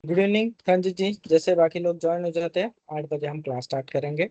Good evening Ranjit जी। जैसे बाकी लोग ज्वाइन हो जाते हैं 8 बजे हम क्लास स्टार्ट करेंगे।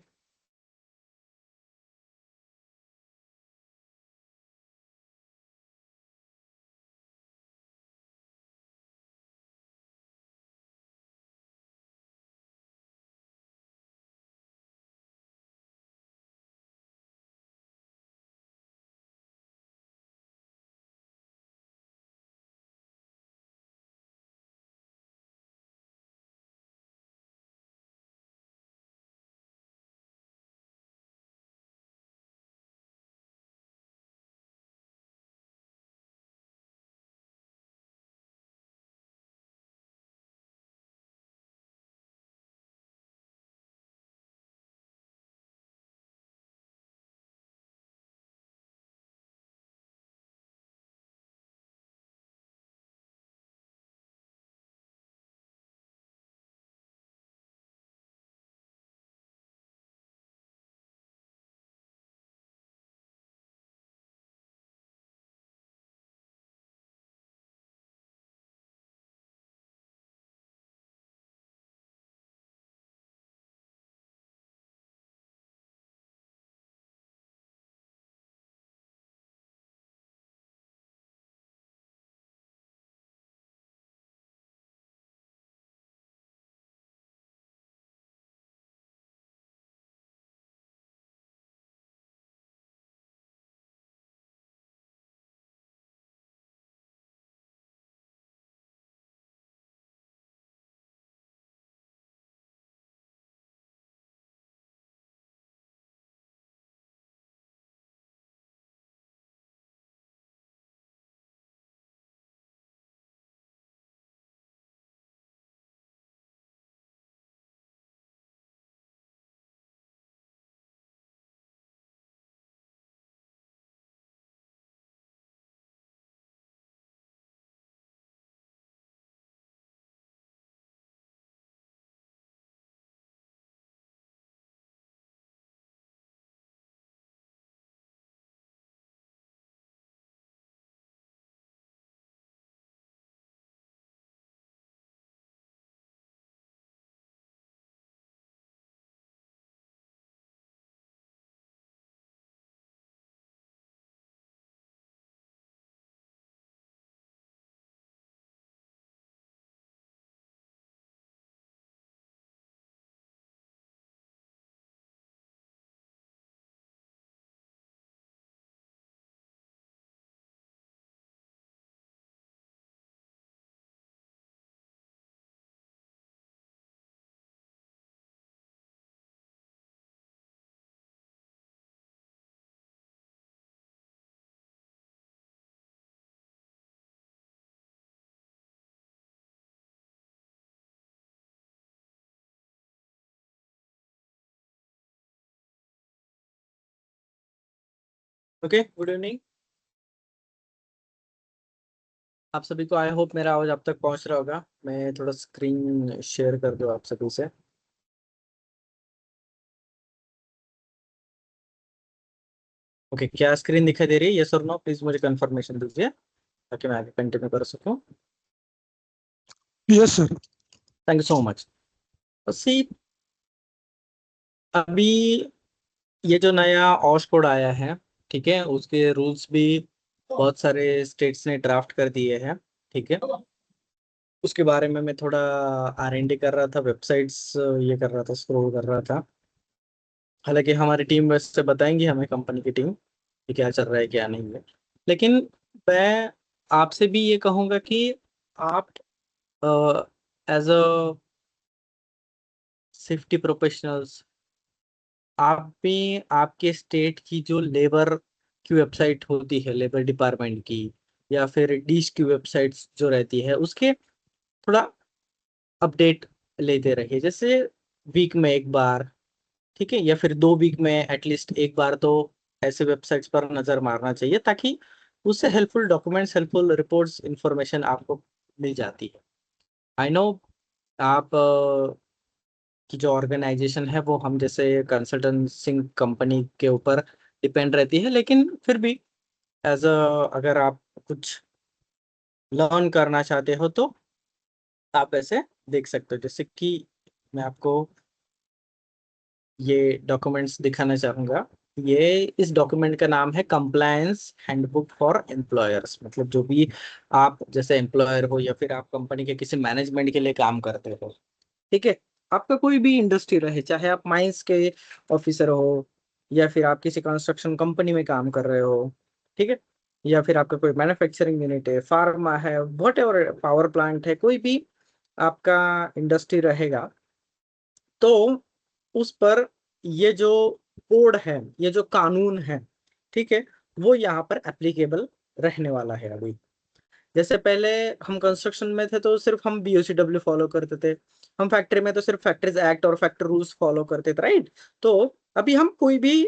ओके, गुड इवनिंग आप सभी को। आई होप मेरा आवाज आप तक पहुंच रहा होगा। मैं थोड़ा स्क्रीन शेयर कर दूं आप सभी से। ओके, क्या स्क्रीन दिखाई दे रही है? यस और नो, प्लीज मुझे कंफर्मेशन दीजिए ताकि मैं आगे कंटिन्यू कर सकूं। Yes sir. Thank you so much. See, अभी ये जो नया ऑश कोड आया है, ठीक है, उसके रूल्स भी बहुत सारे स्टेट्स ने ड्राफ्ट कर दिए हैं। ठीक है, उसके बारे में मैं थोड़ा R&D कर रहा था, वेबसाइट्स ये कर रहा था, स्क्रॉल कर रहा था। हालांकि हमारी टीम वैसे बताएंगी हमें, कंपनी की टीम, कि क्या चल रहा है क्या नहीं है। लेकिन मैं आपसे भी ये कहूँगा कि आप एज अ सेफ्टी प्रोफेशनल्स, आप भी आपके स्टेट की जो लेबर की वेबसाइट होती है, लेबर डिपार्टमेंट की, या फिर डीश की वेबसाइट्स जो रहती है, उसके थोड़ा अपडेट लेते रहिए। जैसे वीक में एक बार, ठीक है, या फिर 2 वीक में एटलीस्ट एक बार तो ऐसे वेबसाइट्स पर नजर मारना चाहिए, ताकि उससे helpful documents, helpful reports, information आपको मिल जाती है। आई नो आप की जो ऑर्गेनाइजेशन है वो हम जैसे कंसल्टेंसिंग कंपनी के ऊपर डिपेंड रहती है, लेकिन फिर भी एज अ, अगर आप कुछ लर्न करना चाहते हो तो आप ऐसे देख सकते हो। जैसे कि मैं आपको ये डॉक्यूमेंट्स दिखाना चाहूंगा। ये इस डॉक्यूमेंट का नाम है कंप्लायंस हैंडबुक फॉर एम्प्लॉयर्स। मतलब जो भी आप जैसे एम्प्लॉयर हो या फिर आप कंपनी के किसी मैनेजमेंट के लिए काम करते हो, ठीक है, आपका कोई भी इंडस्ट्री रहे, चाहे आप माइंस के ऑफिसर हो या फिर आप किसी कंस्ट्रक्शन कंपनी में काम कर रहे हो, ठीक है, या फिर आपका कोई मैन्युफैक्चरिंग यूनिट है, फार्मा है, वट एवर, पावर प्लांट है, कोई भी आपका इंडस्ट्री रहेगा, तो उस पर ये जो कोड है, ये जो कानून है, ठीक है, वो यहाँ पर एप्लीकेबल रहने वाला है। अभी जैसे पहले हम कंस्ट्रक्शन में थे तो सिर्फ हम बीओसीडब्ल्यू फॉलो करते थे, हम फैक्ट्री में तो सिर्फ फैक्ट्रीज एक्ट और फैक्ट्री रूल्स फॉलो करते थे, राइट। तो अभी हम कोई भी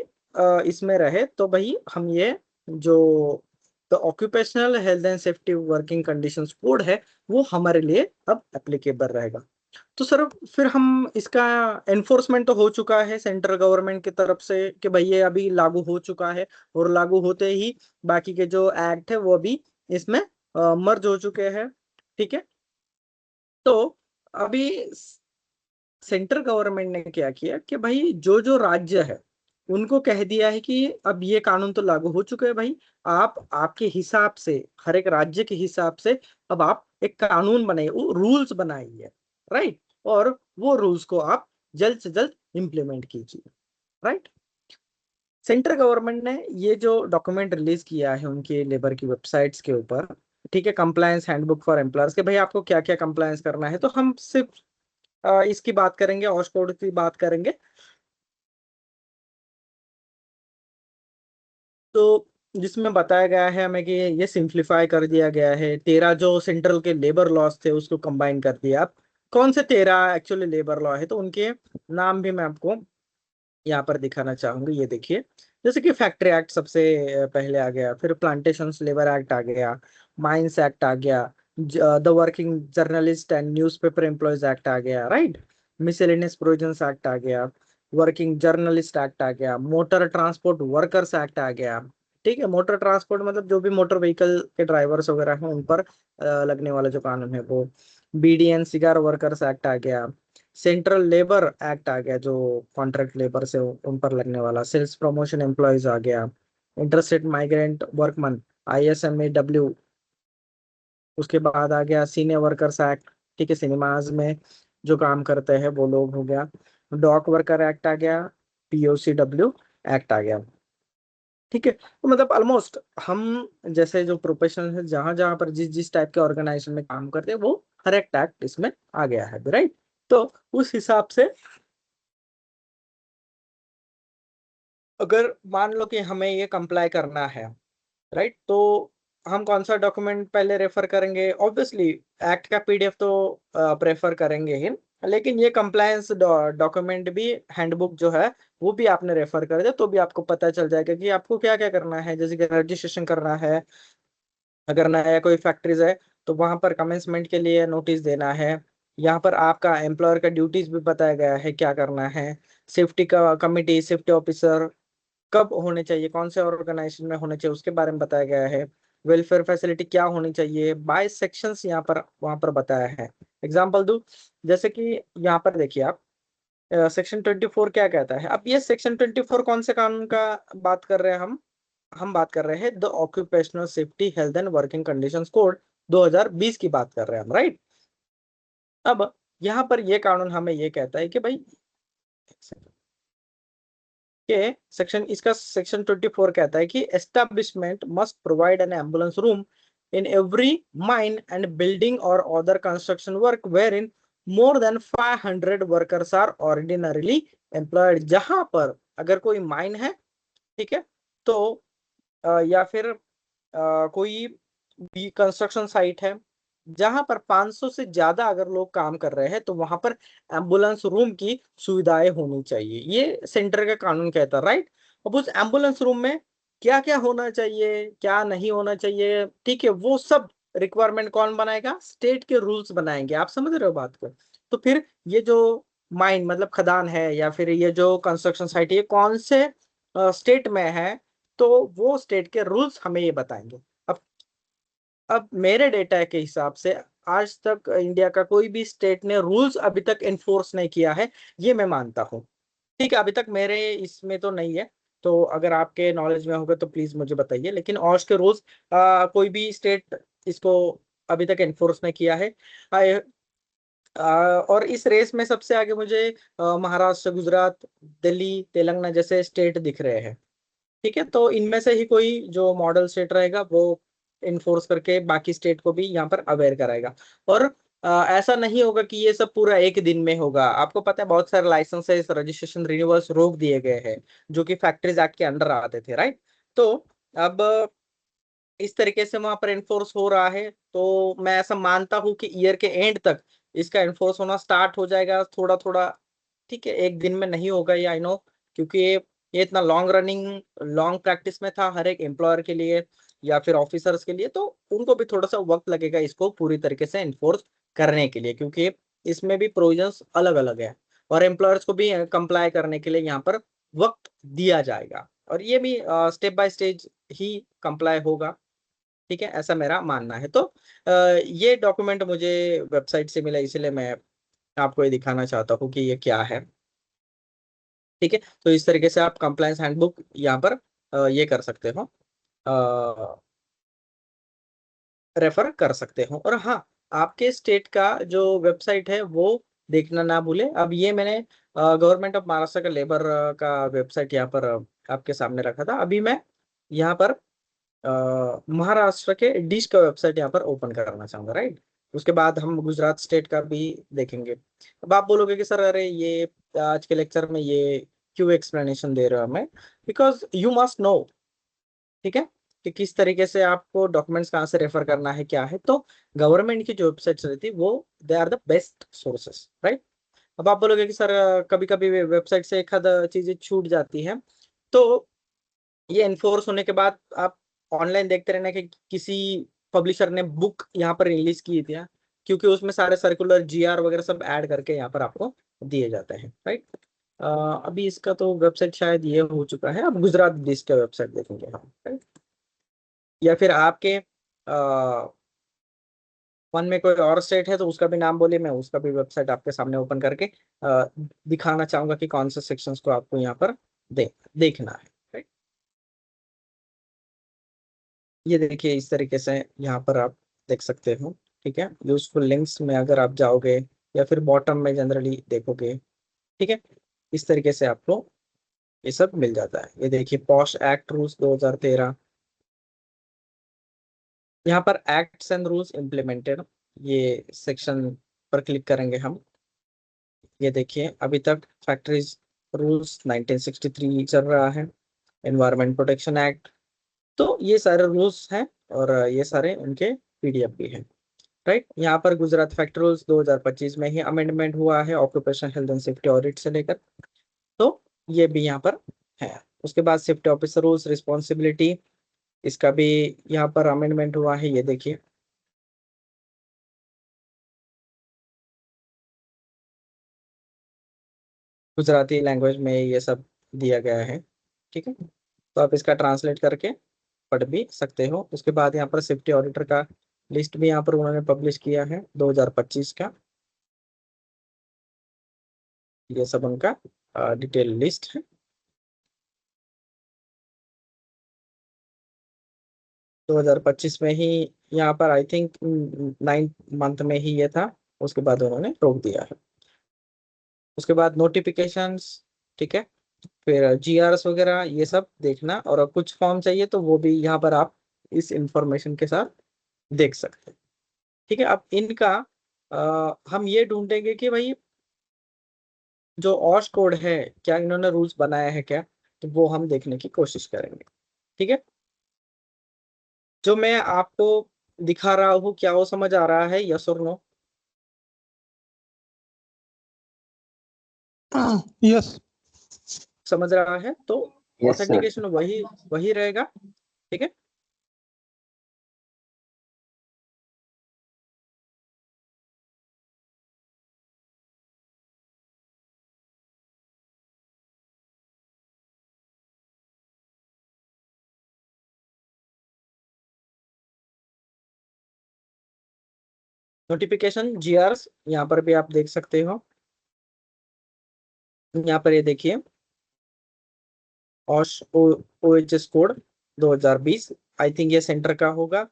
इसमें रहे तो भाई हम ये जो the occupational health and safety working conditions code है, वो हमारे लिए अब एप्लीकेबल रहेगा। तो सर फिर हम इसका एनफोर्समेंट तो हो चुका है सेंट्रल गवर्नमेंट की तरफ से कि भाई ये अभी लागू हो चुका है, और लागू होते ही बाकी के जो एक्ट है वो भी इसमें मर्ज हो चुके हैं, ठीक है। तो अभी सेंट्रल गवर्नमेंट ने क्या किया कि भाई जो जो राज्य है उनको कह दिया है कि अब ये कानून तो लागू हो चुके हैं भाई, आप आपके हिसाब से, हर एक राज्य के हिसाब से अब आप एक कानून बनाइए, रूल्स बनाइए, राइट। और वो रूल्स को आप जल्द से जल्द इम्प्लीमेंट कीजिए, राइट। सेंट्रल गवर्नमेंट ने ये जो डॉक्यूमेंट रिलीज किया है उनके लेबर की वेबसाइट्स के ऊपर, ठीक है, कंप्लायंस हैंडबुक फॉर एम्प्लॉयर्स, के भाई आपको क्या क्या कंप्लायंस करना है, तो हम सिर्फ इसकी बात करेंगे, ऑशकोड की बात करेंगे। तो जिसमें बताया गया है हमें कि ये सिंप्लीफाई कर दिया गया है, 13 जो सेंट्रल के लेबर लॉस थे उसको कंबाइन कर दिया। अब कौन से 13 एक्चुअली लेबर लॉ है, तो उनके नाम भी मैं आपको यहाँ पर दिखाना चाहूंगी। ये देखिए, जैसे कि फैक्ट्री एक्ट सबसे पहले आ गया, फिर प्लांटेशन लेबर एक्ट आ गया, माइंस एक्ट आ गया, the working journalist and newspaper employees act आ गया, राइट। मिसेलेनियस प्रोविजंस एक्ट आ गया, वर्किंग जर्नलिस्ट एक्ट आ गया, मोटर ट्रांसपोर्ट वर्कर्स एक्ट आ गया, ठीक है। मोटर ट्रांसपोर्ट मतलब जो भी मोटर व्हीकल के ड्राइवर्स वगैरह हैं उन पर लगने वाला जो कानून है वो। बीडीएन सिगार वर्कर्स एक्ट आ गया, सेंट्रल लेबर एक्ट आ गया जो कॉन्ट्रैक्ट लेबर से उन पर लगने वाला, सेल्स प्रमोशन एम्प्लॉयज आ गया, इंटरस्टेट माइग्रेंट वर्कमैन, आईएसएमएडब्ल्यू। उसके बाद आ गया सीनियर वर्कर्स एक्ट, ठीक है, सिनेमाज में जो काम करते हैं वो लोग हो गया। डॉक वर्कर एक्ट आ गया, पीओसीडब्ल्यू एक्ट आ गया, ठीक है। तो मतलब ऑलमोस्ट हम जैसे जो प्रोफेशनल है, जहां जहां पर जिस जिस टाइप के ऑर्गेनाइजेशन में काम करते हैं, वो हर एक एक्ट इसमें आ गया है, राइट। तो उस हिसाब से अगर मान लो कि हमें ये कंप्लाई करना है, राइट, तो हम कौन सा डॉक्यूमेंट पहले रेफर करेंगे? ऑब्वियसली एक्ट का पीडीएफ तो प्रेफर करेंगे ही, लेकिन ये कंप्लायंस डॉक्यूमेंट भी, हैंडबुक जो है वो भी आपने रेफर कर दिया तो भी आपको पता चल जाएगा कि आपको क्या क्या करना है। जैसे कि रजिस्ट्रेशन करना है, अगर नया कोई फैक्ट्रीज है तो वहां पर कमेंसमेंट के लिए नोटिस देना है। यहाँ पर आपका एम्प्लॉयर का ड्यूटीज भी बताया गया है क्या करना है। सेफ्टी का कमिटी, सेफ्टी ऑफिसर कब होने चाहिए, कौन से ऑर्गेनाइजेशन में होने चाहिए, उसके बारे में बताया गया है। वेलफेयर फैसिलिटी क्या होनी चाहिए, बाय सेक्शंस यहाँ पर वहां पर बताया है। एग्जांपल दूं, जैसे कि यहाँ पर देखिए आप, सेक्शन 24 क्या कहता है। अब ये सेक्शन 24 कौन से कानून का बात कर रहे हैं हम बात कर रहे हैं the occupational safety health and working conditions code 2020 की बात कर रहे हैं हम, राइट। अब यहाँ पर ये कानून हमें ये कहता है कि भाई के सेक्शन, इसका सेक्शन 24 कहता है कि establishment must provide an ambulance room in every mine and building or other construction work where in more than 500 workers are ordinarily employed. जहां पर अगर कोई माइन है, ठीक है, तो या फिर कोई भी कंस्ट्रक्शन साइट है जहां पर 500 से ज्यादा अगर लोग काम कर रहे हैं, तो वहां पर एम्बुलेंस रूम की सुविधाएं होनी चाहिए, ये सेंटर का कानून कहता है, राइट। अब उस एम्बुलेंस रूम में क्या क्या होना चाहिए, क्या नहीं होना चाहिए, ठीक है, वो सब रिक्वायरमेंट कौन बनाएगा? स्टेट के रूल्स बनाएंगे। आप समझ रहे हो बात को? तो फिर ये जो माइन मतलब खदान है या फिर ये जो कंस्ट्रक्शन साइट, ये कौन से स्टेट में है, तो वो स्टेट के रूल्स हमें ये बताएंगे। अब मेरे डेटा के हिसाब से आज तक इंडिया का कोई भी स्टेट ने रूल्स अभी तक एनफोर्स नहीं किया है, ये मैं मानता हूँ। ठीक है, अभी तक मेरे इसमें तो नहीं है, तो अगर आपके नॉलेज में होगा तो प्लीज मुझे बताइए। लेकिन ऑश के रूल्स कोई भी स्टेट इसको अभी तक एनफोर्स नहीं किया है। और इस रेस में सबसे आगे मुझे महाराष्ट्र, गुजरात, दिल्ली, तेलंगाना जैसे स्टेट दिख रहे हैं। ठीक है, तो इनमें से ही कोई जो मॉडल स्टेट रहेगा वो इन्फोर्स करके बाकी स्टेट को भी यहाँ पर अवेयर कराएगा। और ऐसा नहीं होगा कि ये सब पूरा एक दिन में होगा। आपको पता है बहुत सारे लाइसेंसेस, रजिस्ट्रेशन, रिन्यूअल्स रोक दिए गए हैं जो कि फैक्ट्रीज एक्ट के अंडर आते थे, राइट। तो अब इस तरीके से वहां पर एनफोर्स हो रहा है, तो मैं ऐसा मानता हूँ कि ईयर के एंड तक इसका एनफोर्स होना स्टार्ट हो जाएगा थोड़ा थोड़ा। ठीक है, एक दिन में नहीं होगा ये, आई नो, क्योंकि ये इतना लॉन्ग रनिंग, लॉन्ग प्रैक्टिस में था हर एक एम्प्लॉयर के लिए या फिर ऑफिसर्स के लिए, तो उनको भी थोड़ा सा वक्त लगेगा इसको पूरी तरीके से एनफोर्स करने के लिए, क्योंकि इसमें भी प्रोविजंस अलग अलग है और एम्प्लॉयर्स को भी कंप्लाई करने के लिए यहाँ पर वक्त दिया जाएगा, और ये भी step by stage he comply होगा। ठीक है, ऐसा मेरा मानना है। तो ये डॉक्यूमेंट मुझे वेबसाइट से मिला, इसलिए मैं आपको ये दिखाना चाहता हूँ कि ये क्या है। ठीक है, तो इस तरीके से आप कंप्लायंस हैंडबुक यहाँ पर ये कर सकते हो, रेफर कर सकते हो। और हाँ, आपके स्टेट का जो वेबसाइट है वो देखना ना भूले। अब ये मैंने गवर्नमेंट ऑफ महाराष्ट्र का लेबर का वेबसाइट यहाँ पर आपके सामने रखा था। अभी मैं यहाँ पर महाराष्ट्र के डिश का वेबसाइट यहाँ पर ओपन करना चाहूंगा, राइट। उसके बाद हम गुजरात स्टेट का भी देखेंगे। अब आप बोलोगे कि सर अरे ये आज के लेक्चर में ये क्यों एक्सप्लेनेशन दे रहे हो हमें, बिकॉज यू मस्ट नो। ठीक है, कि किस तरीके से आपको डॉक्यूमेंट्स कहाँ से रेफर करना है क्या है। तो गवर्नमेंट की जो वेबसाइट्स रहती है वो they are the best sources, right. अब आप बोलोगे कि सर कभी कभी वेबसाइट से एक आध चीजें छूट जाती है, तो ये एनफोर्स होने के बाद आप ऑनलाइन देखते रहना कि किसी पब्लिशर ने बुक यहाँ पर रिलीज की थी, क्योंकि उसमें सारे सर्कुलर जीआर वगैरह सब ऐड करके यहाँ पर आपको दिए जाते हैं, राइट। अभी इसका तो वेबसाइट शायद ये हो चुका है। अब गुजरात डिस्ट्रिक्ट का वेबसाइट देखेंगे हम, right? या फिर आपके मन में कोई और स्टेट है तो उसका भी नाम बोलिए, मैं उसका भी वेबसाइट आपके सामने ओपन करके दिखाना चाहूंगा कि कौन से सेक्शंस को आपको यहाँ पर देखना है, right? ये देखिए, इस तरीके से यहाँ पर आप देख सकते हो। ठीक है, यूजफुल लिंक्स में अगर आप जाओगे या फिर बॉटम में जनरली देखोगे, ठीक है, इस तरीके से आपको ये सब मिल जाता है। ये देखिए, पॉश एक्ट रूल्स 2013, यहाँ पर एक्ट्स एंड रूल्स इम्प्लीमेंटेड, ये सेक्शन पर क्लिक करेंगे हम। ये देखिए, अभी तक फैक्ट्रीज रूल्स 1963 चल रहा है, एनवायरमेंट प्रोटेक्शन एक्ट। तो ये सारे रूल्स हैं और ये सारे उनके पीडीएफ भी हैं, राइट। यहाँ पर गुजरात फैक्ट्री रूल्स 2025 में ही अमेंडमेंट हुआ है, occupation health and safety audit से लेकर। तो ये भी यहाँ पर है। उसके बाद सेफ्टी ऑफिसर रूल्स रिस्पॉन्सिबिलिटी, इसका भी यहाँ पर अमेंडमेंट हुआ है, ये देखिए। गुजराती लैंग्वेज में ये सब दिया गया है। ठीक है, तो आप इसका ट्रांसलेट करके पढ़ भी सकते हो। उसके बाद यहाँ पर सेफ्टी ऑडिटर का लिस्ट भी यहाँ पर उन्होंने पब्लिश किया है 2025 का। ये सब उनका डिटेल लिस्ट है। 2025 में ही यहाँ पर आई थिंक 9 मंथ में ही ये था। उसके बाद उन्होंने रोक दिया है। उसके बाद नोटिफिकेशंस, ठीक है, फिर जीआरएस वगैरह ये सब देखना, और कुछ फॉर्म चाहिए तो वो भी यहाँ पर आप इस इंफॉर्मेशन के साथ देख सकते हैं। ठीक है, अब इनका हम ये ढूंढेंगे कि भाई जो ऑश कोड है, क्या इन्होंने रूल्स बनाया है क्या, तो वो हम देखने की कोशिश करेंगे। ठीक है, जो मैं आपको दिखा रहा हूँ क्या वो समझ आ रहा है, यस और नो? यस। समझ रहा है तो यस सर। ऑथेंटिकेशन वही वही रहेगा। ठीक है, नोटिफिकेशन जीआरस यहाँ पर भी आप देख सकते हो। यहाँ पर ये देखिए Osh OHS code 2020, I think ये सेंटर का होगा।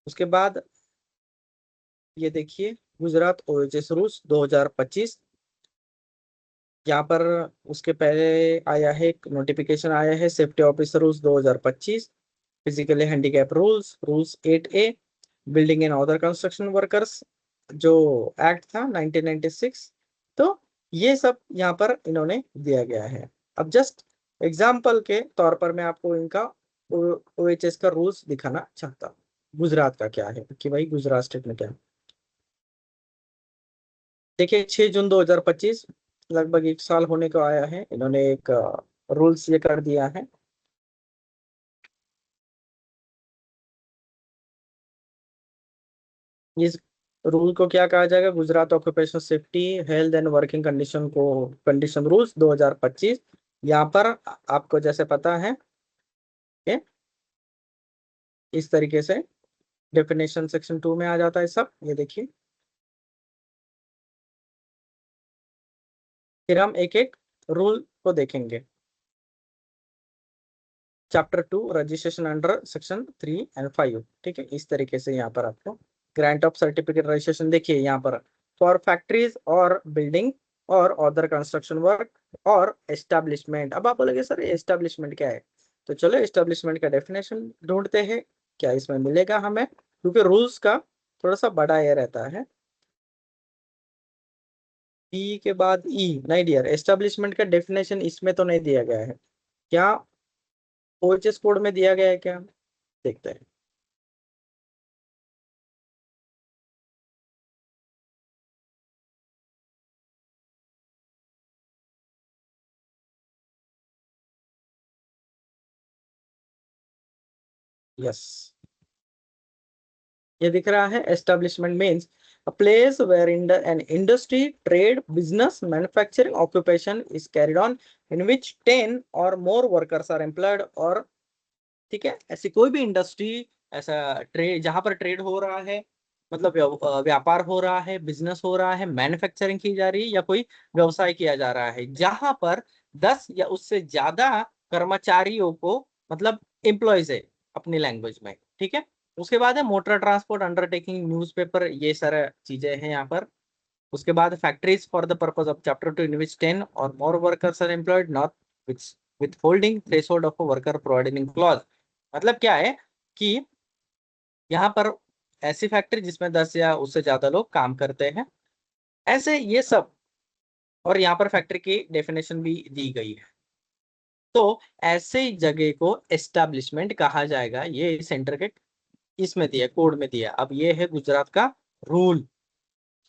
उसके बाद ये देखिए गुजरात OHS रूल्स 2025। यहाँ पर उसके पहले आया है एक नोटिफिकेशन आया है safety officer rules 2025, physically handicap rules, rules 8A, building and other construction workers जो एक्ट था 1996। तो ये सब यहाँ पर इन्होंने दिया गया है। अब जस्ट एग्जाम्पल के तौर पर मैं आपको इनका OHS का रूल्स दिखाना चाहता हूँ। गुजरात का क्या है कि भाई गुजरात स्टेट में क्या है। देखिए 6 जून 2025, लगभग 1 साल होने को आया है, इन्होंने एक रूल्स ये कर दिया है। इस रूल को क्या कहा जाएगा, Gujarat occupational safety health and working condition rules 2025। यहाँ पर आपको जैसे पता है कि इस तरीके से डेफिनेशन सेक्शन 2 में आ जाता है सब, ये देखिए। फिर हम एक एक रूल को देखेंगे। Chapter 2 registration under section 3 and 5, ठीक है। इस तरीके से यहाँ पर आपको ग्रांट ऑफ सर्टिफिकेट रजिस्ट्रेशन देखिए यहाँ पर फॉर फैक्ट्रीज और building or other construction work और एस्टेब्लिशमेंट। अब आप बोलोगे सर एस्टेब्लिशमेंट क्या है, तो चलो एस्टेब्लिशमेंट का डेफिनेशन ढूंढते हैं क्या इसमें मिलेगा हमें, क्योंकि रूल्स का थोड़ा सा बड़ा ये रहता है। ई के बाद ई नहीं डियर, एस्टेब्लिशमेंट का डेफिनेशन इसमें तो नहीं दिया गया है, क्या OHS कोड में दिया गया है क्या, देखते हैं। यस, ये दिख रहा है establishment means a place where an industry, trade, business, manufacturing occupation is carried on in which 10 or more workers are employed, और ठीक है ऐसी कोई भी इंडस्ट्री, ऐसा ट्रेड जहां पर ट्रेड हो रहा है, मतलब व्यापार हो रहा है, बिजनेस हो रहा है, मैन्युफैक्चरिंग की जा रही है या कोई व्यवसाय किया जा रहा है जहां पर 10 या उससे ज्यादा कर्मचारियों को, मतलब एम्प्लॉयज है अपनी लैंग्वेज में, ठीक है। उसके बाद है मोटर ट्रांसपोर्ट अंडरटेकिंग, न्यूज़पेपर, ये सारा चीजें हैं यहाँ पर। उसके बाद factories for the purpose of chapter 2 in which 10 or more workers are employed not withholding threshold of a worker provided in clause. मतलब क्या है कि यहाँ पर ऐसी फैक्ट्री जिसमें 10 या उससे ज्यादा लोग काम करते हैं, ऐसे ये सब। और यहाँ पर फैक्ट्री की डेफिनेशन भी दी गई है। तो ऐसे जगह को एस्टैब्लिशमेंट कहा जाएगा, ये सेंटर के इसमें दिया, कोड में दिया। अब ये है गुजरात का रूल।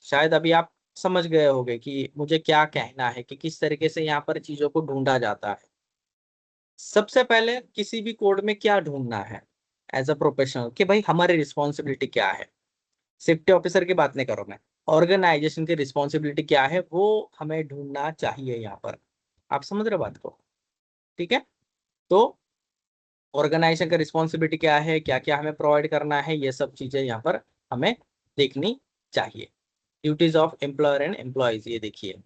शायद अभी आप समझ गए होंगे कि मुझे क्या कहना है, कि किस तरीके से यहाँ पर चीजों को ढूंढा जाता है। सबसे पहले किसी भी कोड में क्या ढूंढना है एज अ प्रोफेशनल, कि भाई हमारी रिस्पॉन्सिबिलिटी क्या है। सेफ्टी ऑफिसर की बात नहीं करो मैं, ऑर्गेनाइजेशन की रिस्पॉन्सिबिलिटी क्या है वो हमें ढूंढना चाहिए यहाँ पर। आप समझ रहे हो बात को, ठीक है। तो ऑर्गेनाइजेशन का रिस्पॉन्सिबिलिटी क्या है, क्या क्या हमें प्रोवाइड करना है, ये सब चीजें यहाँ पर हमें देखनी चाहिए। Duties of employer and employees, ये देखिए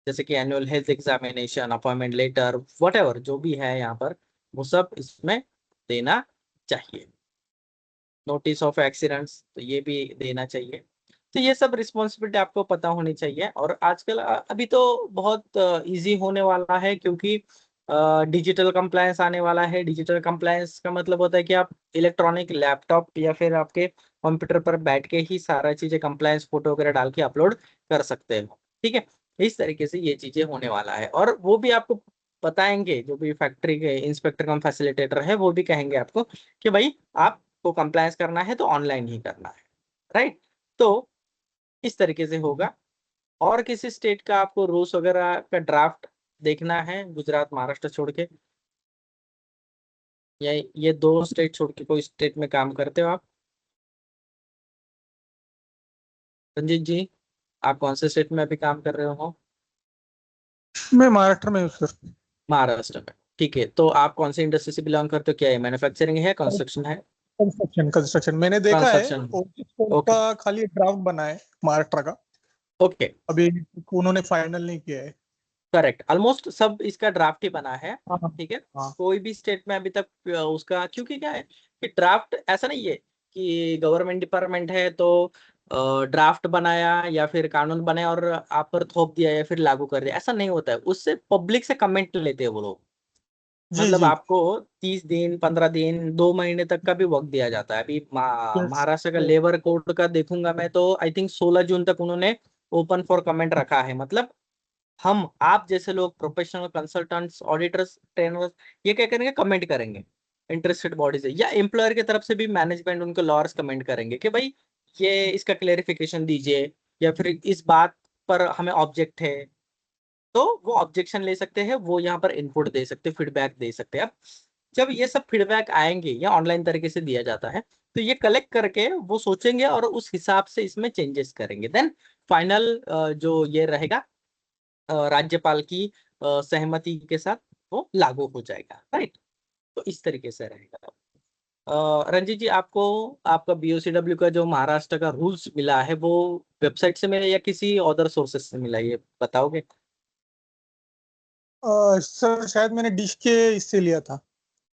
जैसे कि annual health examination, appointment letter, what जो भी है यहाँ पर वो सब इसमें देना चाहिए। नोटिस ऑफ एक्सीडेंट्स तो ये भी देना चाहिए। तो ये सब रिस्पॉन्सिबिलिटी आपको पता होनी चाहिए। और आजकल अभी तो बहुत इजी होने वाला है, क्योंकि डिजिटल कंप्लायंस आने वाला है। डिजिटल कंप्लायंस का मतलब होता है कि आप इलेक्ट्रॉनिक लैपटॉप या फिर आपके कंप्यूटर पर बैठ के ही सारा चीजें कंप्लायंस फोटो वगैरह डाल के अपलोड कर सकते हो, ठीक है। इस तरीके से ये चीजें होने वाला है, और वो भी आपको बताएंगे, जो भी फैक्ट्री के इंस्पेक्टर कम फैसिलिटेटर है वो भी कहेंगे आपको कि भाई आपको कंप्लायंस करना है तो ऑनलाइन ही करना है, राइट। तो इस तरीके से होगा। और किसी स्टेट का आपको रूल्स वगैरह का ड्राफ्ट देखना है गुजरात महाराष्ट्र छोड़ के, या ये दो स्टेट छोड़ के कोई स्टेट में काम करते हो आप? रंजीत जी, आप कौन से स्टेट में अभी काम कर रहे हो? मैं महाराष्ट्र में हूँ सर। महाराष्ट्र में, ठीक है। तो आप कौन सी इंडस्ट्री से बिलोंग करते हो, क्या है मैन्युफैक्चरिंग है, कंस्ट्रक्शन है? कंस्ट्रक्शन कंस्ट्रक्शन मैंने देखा है। कंस्ट्रक्शन। OT code okay. का खाली ड्राफ्ट बना है महाराष्ट्र का। ओके। अभी उन्होंने फाइनल नहीं किया है। करेक्ट, ऑलमोस्ट सब इसका ड्राफ्ट ही बना है। हाँ ठीक है। हाँ। कोई भी स्टेट में अभी तक उसका, क्योंकि क्या है कि ड्राफ्ट ऐसा नहीं है कि गवर्नमेंट डिपार्टमेंट है तो ड्राफ्ट बनाया या फिर कानून बनाया और आप पर थोप दिया या फिर लागू कर दिया, ऐसा नहीं होता है। उससे पब्लिक से कमेंट लेते हैं वो लोग। जी मतलब जी। आपको 30 दिन, 15 दिन, 2 महीने तक का भी वक्त दिया जाता है। अभी यस। महाराष्ट्र का लेबर कोड का देखूंगा मैं तो आई थिंक 16 जून तक उन्होंने ओपन फॉर कमेंट रखा है। मतलब हम आप जैसे लोग, प्रोफेशनल कंसल्टेंट्स, ऑडिटर्स, ट्रेनर्स, ये क्या करेंगे, कमेंट करेंगे इंटरेस्टेड बॉडी से, या एम्प्लॉयर की तरफ से भी मैनेजमेंट उनके लॉयर्स कमेंट करेंगे कि भाई ये इसका क्लेरिफिकेशन दीजिए, या फिर इस बात पर हमें ऑब्जेक्ट है। तो वो ऑब्जेक्शन ले सकते हैं, वो यहाँ पर इनपुट दे सकते हैं, फीडबैक दे सकते हैं। अब जब ये सब फीडबैक आएंगे या ऑनलाइन तरीके से दिया जाता है, तो ये कलेक्ट करके वो सोचेंगे और उस हिसाब से इसमें चेंजेस करेंगे। देन फाइनल जो ये रहेगा राज्यपाल की सहमति के साथ वो लागू हो जाएगा। राइट। तो इस तरीके से रहेगा। रंजीत जी, आपको आपका बीओसीडब्ल्यू का जो महाराष्ट्र का रूल्स मिला है वो वेबसाइट से मिला या किसी अदर सोर्सेस से मिला, ये बताओगे? सर शायद मैंने डिश के इससे लिया था।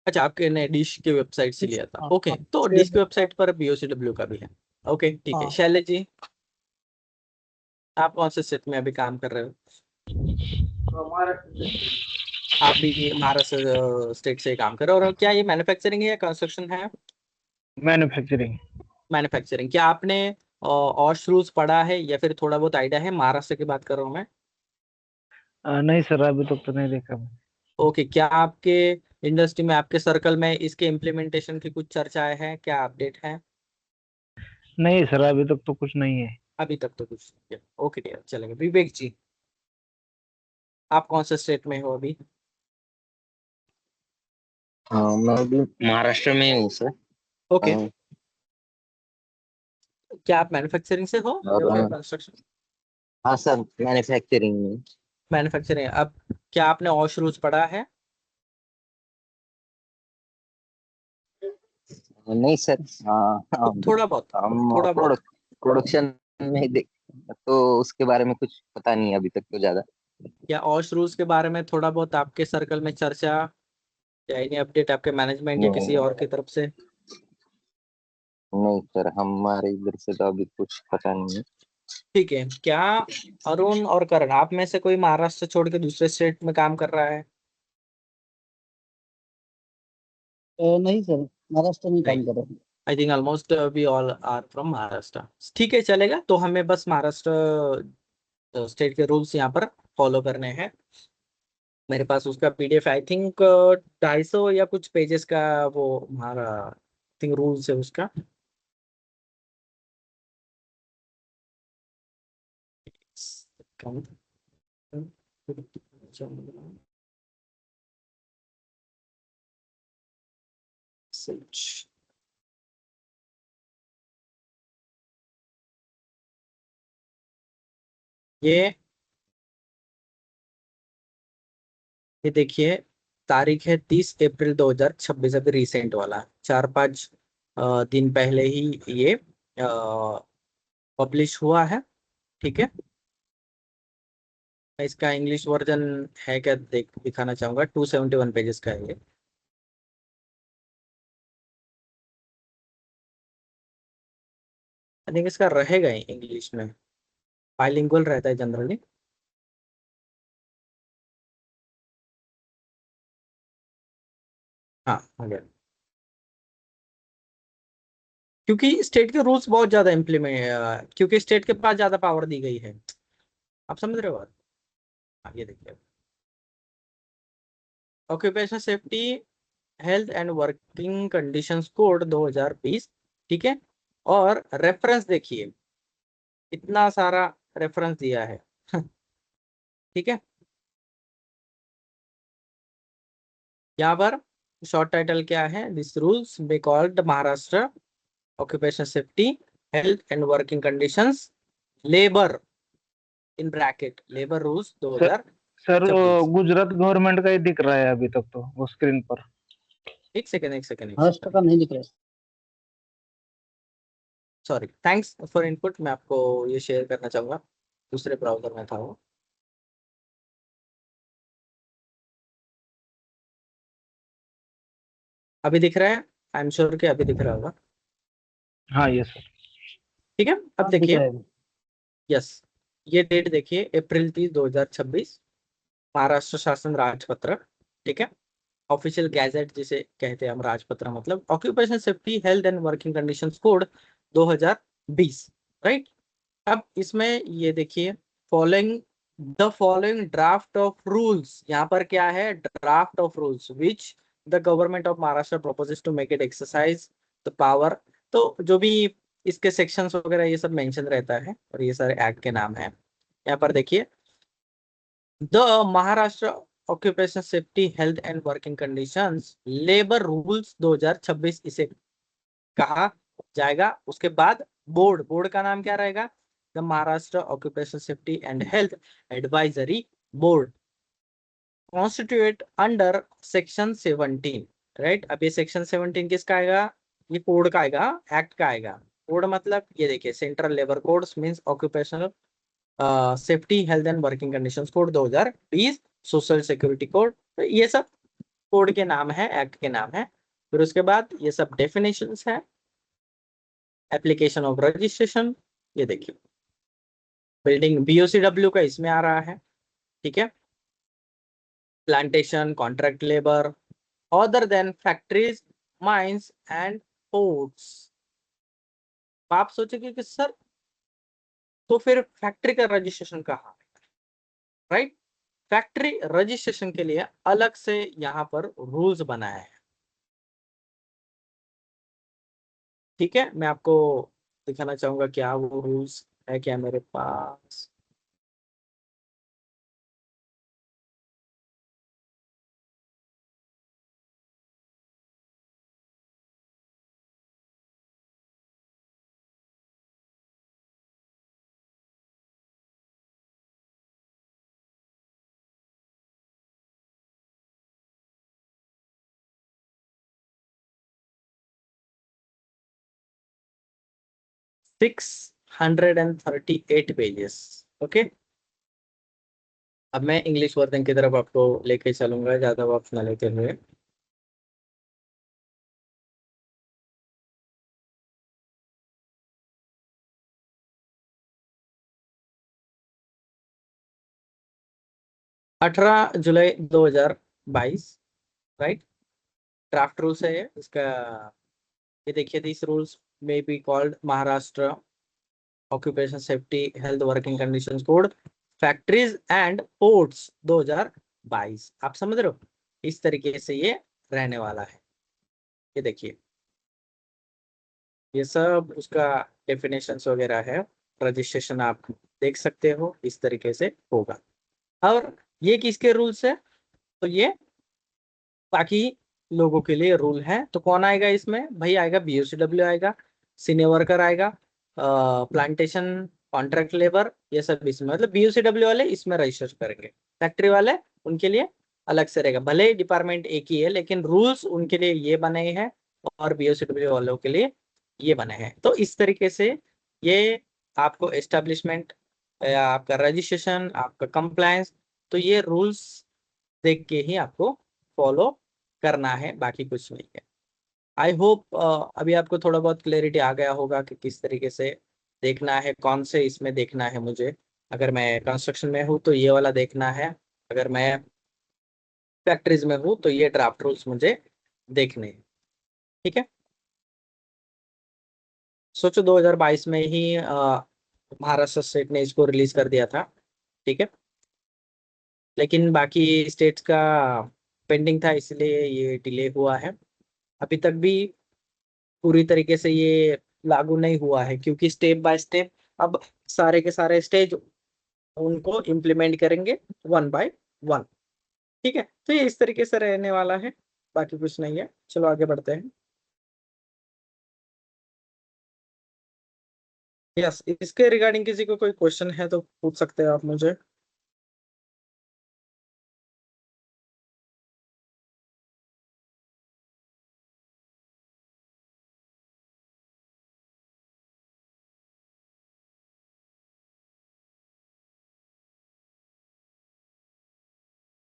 अच्छा, आपके ने डिश के वेबसाइट से लिया था। हाँ ओके, हाँ तो डिश के वेबसाइट पर बीओसीडब्ल्यू का भी है। ओके, ठीक है। हाँ। शैलेश जी, आप कौन से सेट में अभी काम कर रहे हो? आप भी महाराष्ट्र स्टेट से ही काम कर रहे हो, और क्या ये मैन्युफैक्चरिंग है या कंस्ट्रक्शन है? मैन्युफैक्चरिंग। मैन्युफैक्चरिंग। क्या आपने और रूल्स पढ़ा है या फिर थोड़ा बहुत आइडिया है? महाराष्ट्र की बात कर रहा हूँ मैं। नहीं सर, अभी तक तो नहीं देखा मैं। ओके, क्या आपके इंडस्ट्री में, आपके सर्कल में इसके इम्प्लीमेंटेशन की कुछ चर्चाएं हैं, क्या अपडेट है? नहीं सर, अभी तक तो कुछ नहीं है। अभी तक तो कुछ नहीं है। ओके डियर, चलेगा। विवेक जी, आप कौन से स्टेट में हो अभी? हाँ, मैं भी महाराष्ट्र में हूँ सर। ओके। हाँ, क्या आप मैन्युफैक्चरिंग से हो और या फिर कंस्ट्रक्शन? हाँ सर, मैन्युफैक्चरिंग में। मैन्युफैक्चरिंग। अब क्या आपने ऑश रूल्स पढ़ा है? नहीं सर। हाँ हाँ। थोड़ा बहुत। हम थोड़ा बहुत। प्रोडक्शन में ही देख, तो उसके बारे में कुछ पता नहीं अभी तक तो ज्यादा। या ऑश रूल्स के बारे में थोड़ा बहुत आपके सर्कल में चर्चा, या एनी अपडेट आपके मैनेजमेंट या किसी नहीं और की तरफ से? नहीं सर, हमारे इधर से तो अभी कुछ पता नहीं है। ठीक है। क्या अरुण और करण, आप में से कोई महाराष्ट्र छोड़ के दूसरे स्टेट में काम कर रहा है? नहीं सर, महाराष्ट्र में नहीं। काम कर रहा हूँ। I think almost we all are from Maharashtra. ठीक है, चलेगा। तो हमें बस महाराष्ट्र स्टेट के रूल्स यहाँ पर फॉलो करने हैं। मेरे पास उसका पीडीएफ आई थिंक 250 या कुछ पेजेस का वो हमारा थिंक रूल्स है उसका। ये ये देखिए, तारीख है 30 अप्रैल 2026, अभी रिसेंट वाला, 4-5 दिन पहले ही ये पब्लिश हुआ है। ठीक है। मैं इसका इंग्लिश वर्जन है क्या दिखाना चाहूंगा। 271 पेजेस का है ये। आई थिंक इसका रहेगा ही इंग्लिश में, बाइलिंगुअल रहता है जनरली। हाँ, आ गया। क्योंकि स्टेट के रूल्स बहुत ज्यादा इम्प्लीमेंट, क्योंकि स्टेट के पास ज्यादा पावर दी गई है। आप समझ रहे हो बात? हाँ, ये देखिए, occupational safety health and working conditions code 2020। ठीक है। और रेफरेंस देखिए, इतना सारा रेफरेंस दिया है। ठीक है। यहाँ पर शॉर्ट टाइटल क्या है? This rules be called Maharashtra occupational safety health and working conditions labour, in bracket labour rules sir 2026। Gujarat government का ही दिख रहा है अभी तक तो वो स्क्रीन पर। एक सेकेंड, एक सेकेंड, एक महाराष्ट्र सेकेंड। का नहीं दिख रहा है। Sorry, thanks for input. मैं आपको ये शेयर करना चाहूंगा, दूसरे ब्राउजर में था वो। अभी दिख रहा है? आई एम श्योर कि अभी दिख रहा होगा। हाँ यस सर। ठीक है, अब हाँ, दिख देखिए। रहा है। यस, ये डेट देखिए, अप्रैल 30 2026, महाराष्ट्र शासन राजपत्र। ठीक है, ऑफिशियल गैजेट जिसे कहते हैं हम, राजपत्र मतलब occupation safety health and working conditions code 2020, right. अब इसमें ये देखिए, following the following draft of rules, यहाँ पर क्या है, draft of rules which the government of Maharashtra proposes to make it exercise the power. तो जो भी इसके सेक्शंस वगैरह ये सब मेंशन रहता है, और ये सारे एक्ट के नाम है। यहाँ पर देखिए, the Maharashtra occupation safety health and working conditions labour rules 2026 इसे कहा जाएगा। उसके बाद बोर्ड, बोर्ड का नाम क्या रहेगा, the Maharashtra occupation safety and health advisory board, constitute under section 17, right. अब ये सेक्शन 17 किसका आएगा, ये कोड का आएगा, एक्ट का आएगा। कोड मतलब ये देखिए, central labour codes means occupational safety health and working conditions code 2020, social security code. तो ये सब कोड के नाम है, एक्ट के नाम है। फिर उसके बाद ये सब डेफिनेशंस है, एप्लीकेशन ऑफ रजिस्ट्रेशन, ये देखिए, बिल्डिंग बीओसीडब्ल्यू का इसमें आ रहा है। ठीक है, plantation, contract labour other than factories, mines and ports. आप सोचेंगे कि सर, तो फिर फैक्ट्री का रजिस्ट्रेशन कहाँ, राइट। फैक्ट्री रजिस्ट्रेशन के लिए अलग से यहाँ पर रूल्स बनाए हैं। ठीक है, मैं आपको दिखाना चाहूंगा क्या वो रूल्स है क्या मेरे पास। Six 138 pages. ओके, अब मैं इंग्लिश वर्जन की तरफ आपको लेके चलूंगा, ज्यादा वक्त ना लेते हुए। अठारह जुलाई 2022, राइट। ड्राफ्ट रूल्स है ये इसका। ये देखिए, this rules may be called Maharashtra occupation safety health working conditions code factories and ports 2022। आप समझ रहे हो, इस तरीके से ये रहने वाला है। ये देखिए, ये सब उसका डेफिनेशंस वगैरह है। रजिस्ट्रेशन आप देख सकते हो, इस तरीके से होगा। और ये किसके रूल्स है, तो ये बाकी लोगों के लिए रूल है। तो कौन आएगा इसमें भाई, आएगा बीओसीडब्ल्यू आएगा, सीनियर वर्कर आएगा, प्लांटेशन, कॉन्ट्रैक्ट लेबर, ये सब इसमें, मतलब बीओसीडब्ल्यू वाले इसमें रजिस्टर करेंगे। फैक्ट्री वाले उनके लिए अलग से रहेगा, भले डिपार्टमेंट एक ही है लेकिन रूल्स उनके लिए ये बने हैं, और बीओसीडब्ल्यू वालों के लिए ये बने हैं। तो इस तरीके से ये आपको एस्टेब्लिशमेंट या आपका रजिस्ट्रेशन, आपका कंप्लायंस, तो ये रूल्स देख के ही आपको फॉलो करना है, बाकी कुछ नहीं है। आई होप अभी आपको थोड़ा बहुत क्लैरिटी आ गया होगा कि किस तरीके से देखना है, कौन से इसमें देखना है मुझे। अगर मैं कंस्ट्रक्शन में हूँ तो ये वाला देखना है, अगर मैं फैक्ट्रीज में हूँ तो ये ड्राफ्ट रूल्स मुझे देखने हैं। ठीक है, सोचो 2022 में ही महाराष्ट्र स्टेट ने इसको रिलीज कर दिया था। ठीक है, लेकिन बाकी स्टेट्स का पेंडिंग था, इसलिए ये डिले हुआ है। अभी तक भी पूरी तरीके से ये लागू नहीं हुआ है, क्योंकि स्टेप बाय स्टेप अब सारे के सारे स्टेज उनको इम्प्लीमेंट करेंगे, वन बाय वन। ठीक है, तो ये इस तरीके से रहने वाला है, बाकी कुछ नहीं है। चलो आगे बढ़ते हैं। यस, इसके रिगार्डिंग किसी को कोई क्वेश्चन है तो पूछ सकते हैं आप मुझे।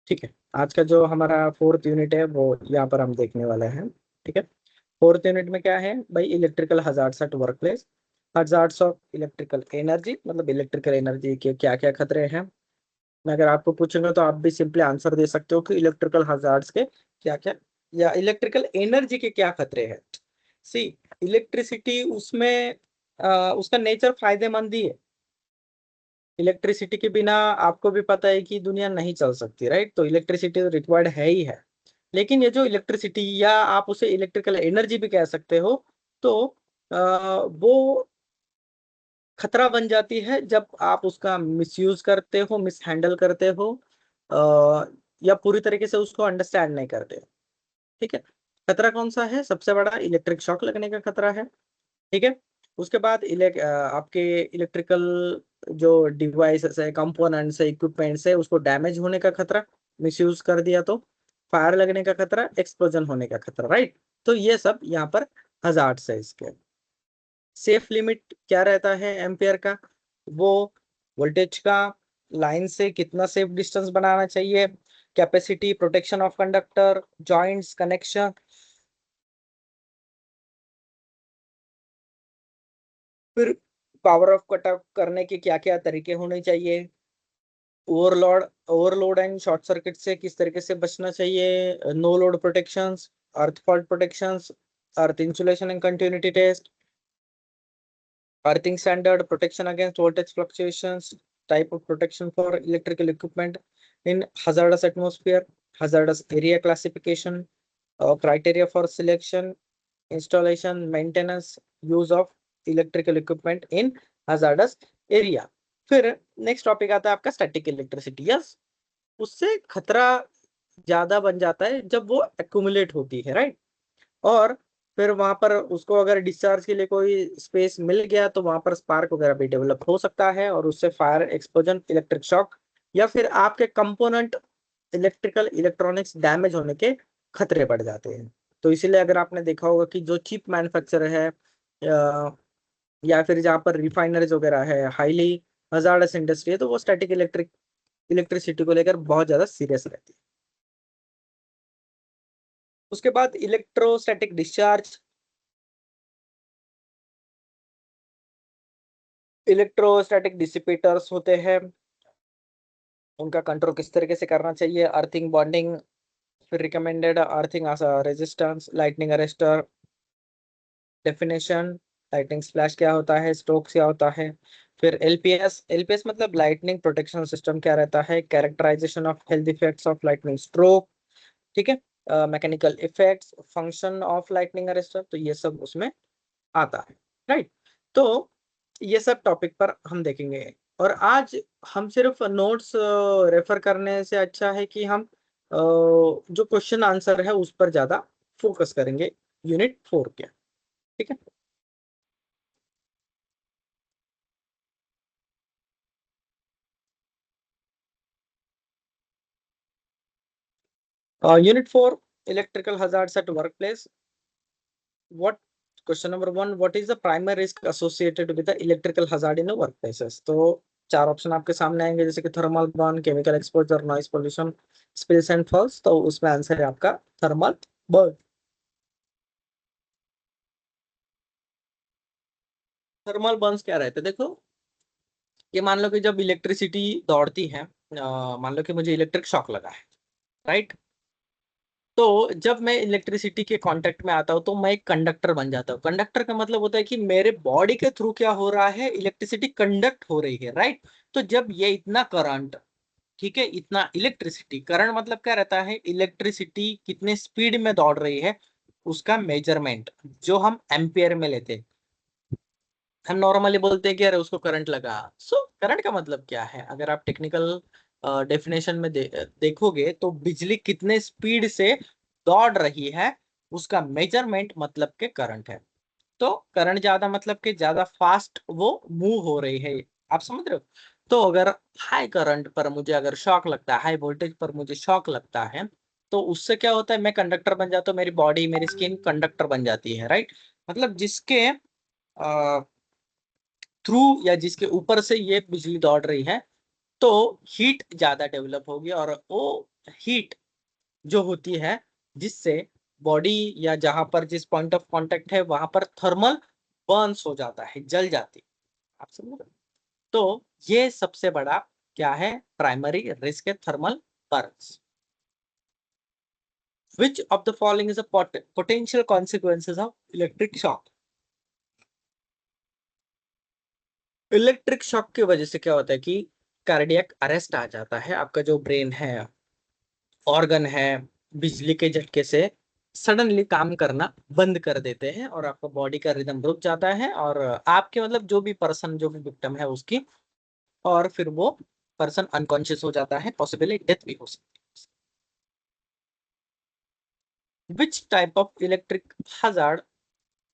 ठीक है, आज का जो हमारा 4th यूनिट है वो यहाँ पर हम देखने वाले हैं। ठीक है, 4th यूनिट में क्या है भाई, electrical hazards at work place. Hazards of electrical energy, मतलब इलेक्ट्रिकल एनर्जी के क्या क्या खतरे हैं। मैं अगर आपको पूछूंगा तो आप भी सिंपली आंसर दे सकते हो कि इलेक्ट्रिकल हजार्ड्स के क्या क्या, या इलेक्ट्रिकल एनर्जी के क्या खतरे हैं। सी, इलेक्ट्रिसिटी उसमें उसका नेचर फायदेमंद ही है। इलेक्ट्रिसिटी के बिना आपको भी पता है कि दुनिया नहीं चल सकती, राइट। तो इलेक्ट्रिसिटी रिक्वायर्ड है ही है। लेकिन ये जो इलेक्ट्रिसिटी, या आप उसे इलेक्ट्रिकल एनर्जी भी कह सकते हो, तो वो खतरा बन जाती है जब आप उसका मिसयूज करते हो, मिस हैंडल करते हो, या पूरी तरीके से उसको अंडरस्टैंड नहीं करते हो। ठीक है, खतरा कौन सा है? सबसे बड़ा इलेक्ट्रिक शॉक लगने का खतरा है। ठीक है, उसके बाद आपके इलेक्ट्रिकल जो डिवाइसेस है, कंपोनेंट्स है, इक्विपमेंट्स है, उसको डैमेज होने का खतरा, मिसयूज कर दिया तो। फायर लगने का खतरा, एक्सप्लोजन होने का खतरा, राइट। तो ये सब यहाँ पर हजार्ड्स है इसके। सेफ लिमिट क्या रहता है एम्पियर का? वो वोल्टेज का लाइन से कितना सेफ डिस्टेंस बनाना चाहिए, capacity, protection of conductor, joints, connection, फिर पावर ऑफ कट ऑफ करने के क्या क्या तरीके होने चाहिए, ओवरलोड एंड शॉर्ट सर्किट से किस तरीके से बचना चाहिए, no load protections, earth fault protections, earth insulation and continuity test, earthing standard, protection against voltage fluctuations, type of protection for electrical equipment in hazardous atmosphere, hazardous area classification, criteria for selection, installation, maintenance, use of electrical equipment in hazardous area। फिर next topic आता है आपका static electricity. Yes, उससे खतरा ज्यादा बन जाता है जब वो एक्यूमुलेट होती है, राइट। और फिर वहां पर उसको अगर डिस्चार्ज के लिए कोई स्पेस मिल गया तो वहां पर स्पार्क वगैरह भी डेवलप हो सकता है, और उससे फायर, एक्सप्लोजन, इलेक्ट्रिक शॉक, या फिर आपके कंपोनेंट इलेक्ट्रिकल इलेक्ट्रॉनिक्स डैमेज होने के खतरे बढ़ जाते हैं। तो इसीलिए अगर आपने देखा होगा कि जो चिप मैन्युफैक्चरर है, या फिर जहाँ पर रिफाइनरीज वगैरह है, हाईली हजार्डस इंडस्ट्री है, तो वो स्टैटिक इलेक्ट्रिसिटी को लेकर बहुत ज्यादा सीरियस रहती है। उसके बाद इलेक्ट्रोस्टैटिक डिस्चार्ज। इलेक्ट्रोस्टैटिक डिसिपेटर्स होते हैं, उनका कंट्रोल किस तरीके से करना चाहिए, अर्थिंग, बॉन्डिंग, फिर recommended earthing resistance, lightning arrester, definition, lightning splash क्या होता है, स्ट्रोक्स क्या होता है, फिर एलपीएस। एलपीएस मतलब लाइटनिंग प्रोटेक्शन सिस्टम क्या रहता है, characterisation of health effects of lightning stroke. ठीक है, mechanical effects, function of lightning arrester, तो ये सब उसमें आता है, राइट। तो ये सब टॉपिक पर हम देखेंगे। और आज हम सिर्फ नोट्स रेफर करने से अच्छा है कि हम जो क्वेश्चन आंसर है उस पर ज्यादा फोकस करेंगे यूनिट 4 के। ठीक है, unit 4, electrical hazards at work place. What question number 1, what is the primary risk associated with the electrical hazard in work places? तो 4 ऑप्शन आपके सामने आएंगे, जैसे कि thermal burn, chemical exposure, noise pollution, spills and falls. तो उसमें answer है आपका थर्मल बर्न। थर्मल बर्न्स क्या रहते हैं देखो, ये मान लो कि जब इलेक्ट्रिसिटी दौड़ती है, मान लो कि मुझे इलेक्ट्रिक शॉक लगा है, राइट। तो जब मैं इलेक्ट्रिसिटी के कांटेक्ट में आता हूँ तो मैं एक कंडक्टर बन जाता हूँ। कंडक्टर का मतलब होता है कि मेरे बॉडी के थ्रू क्या हो रहा है, इलेक्ट्रिसिटी कंडक्ट हो रही है, राइट। तो जब ये इतना करंट, ठीक है, इतना इलेक्ट्रिसिटी, करंट मतलब क्या रहता है, इलेक्ट्रिसिटी कितने स्पीड में दौड़ रही है उसका मेजरमेंट, जो हम एम्पियर में लेते हैं। हम नॉर्मली बोलते हैं कि अरे उसको करंट लगा। करंट का मतलब क्या है, अगर आप टेक्निकल डेफिनेशन में देखोगे तो बिजली कितने स्पीड से दौड़ रही है उसका मेजरमेंट मतलब के करंट है। तो करंट ज्यादा मतलब कि ज्यादा फास्ट वो मूव हो रही है, आप समझ रहे हो। तो अगर हाई करंट पर मुझे अगर शॉक लगता है, हाई वोल्टेज पर मुझे शॉक लगता है, तो उससे क्या होता है, मैं कंडक्टर बन जाता हूँ, मेरी बॉडी, मेरी स्किन कंडक्टर बन जाती है, राइट। मतलब जिसके थ्रू या जिसके ऊपर से ये बिजली दौड़ रही है, तो हीट ज्यादा डेवलप होगी और वो हीट जो होती है, जिससे बॉडी या जहां पर जिस पॉइंट ऑफ कांटेक्ट है वहां पर थर्मल बर्न्स हो जाता है, जल जाती है। आप समझ रहे हो? तो ये सबसे बड़ा क्या है, प्राइमरी रिस्क है, thermal Burns. Which of the following is a potential consequences of electric shock? Electric shock की वजह से क्या होता है कि कार्डियक अरेस्ट आ जाता है, आपका जो ब्रेन है, ऑर्गन है, बिजली के झटके से सडनली काम करना बंद कर देते हैं और आपका बॉडी का रिदम रुक जाता है, और आपके मतलब जो भी पर्सन, जो भी विक्टिम है उसकी, और फिर वो पर्सन अनकॉन्शियस हो जाता है, पॉसिबली डेथ भी हो सकती है। Which type of electric hazard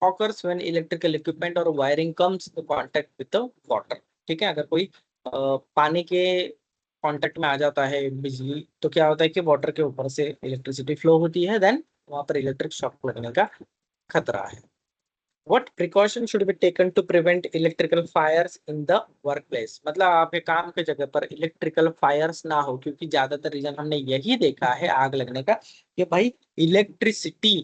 occurs when electrical equipment or wiring comes to contact with the water? ठीक है, अगर कोई पानी के कांटेक्ट में आ जाता है बिजली, तो क्या होता है कि वाटर के ऊपर से इलेक्ट्रिसिटी फ्लो होती है, देन वहां पर इलेक्ट्रिक शॉक लगने का खतरा है। What precaution should be taken to prevent electrical fires in the workplace? मतलब आपके काम के जगह पर इलेक्ट्रिकल फायर्स ना हो, क्योंकि ज्यादातर रीजन हमने यही देखा है आग लगने का कि भाई इलेक्ट्रिसिटी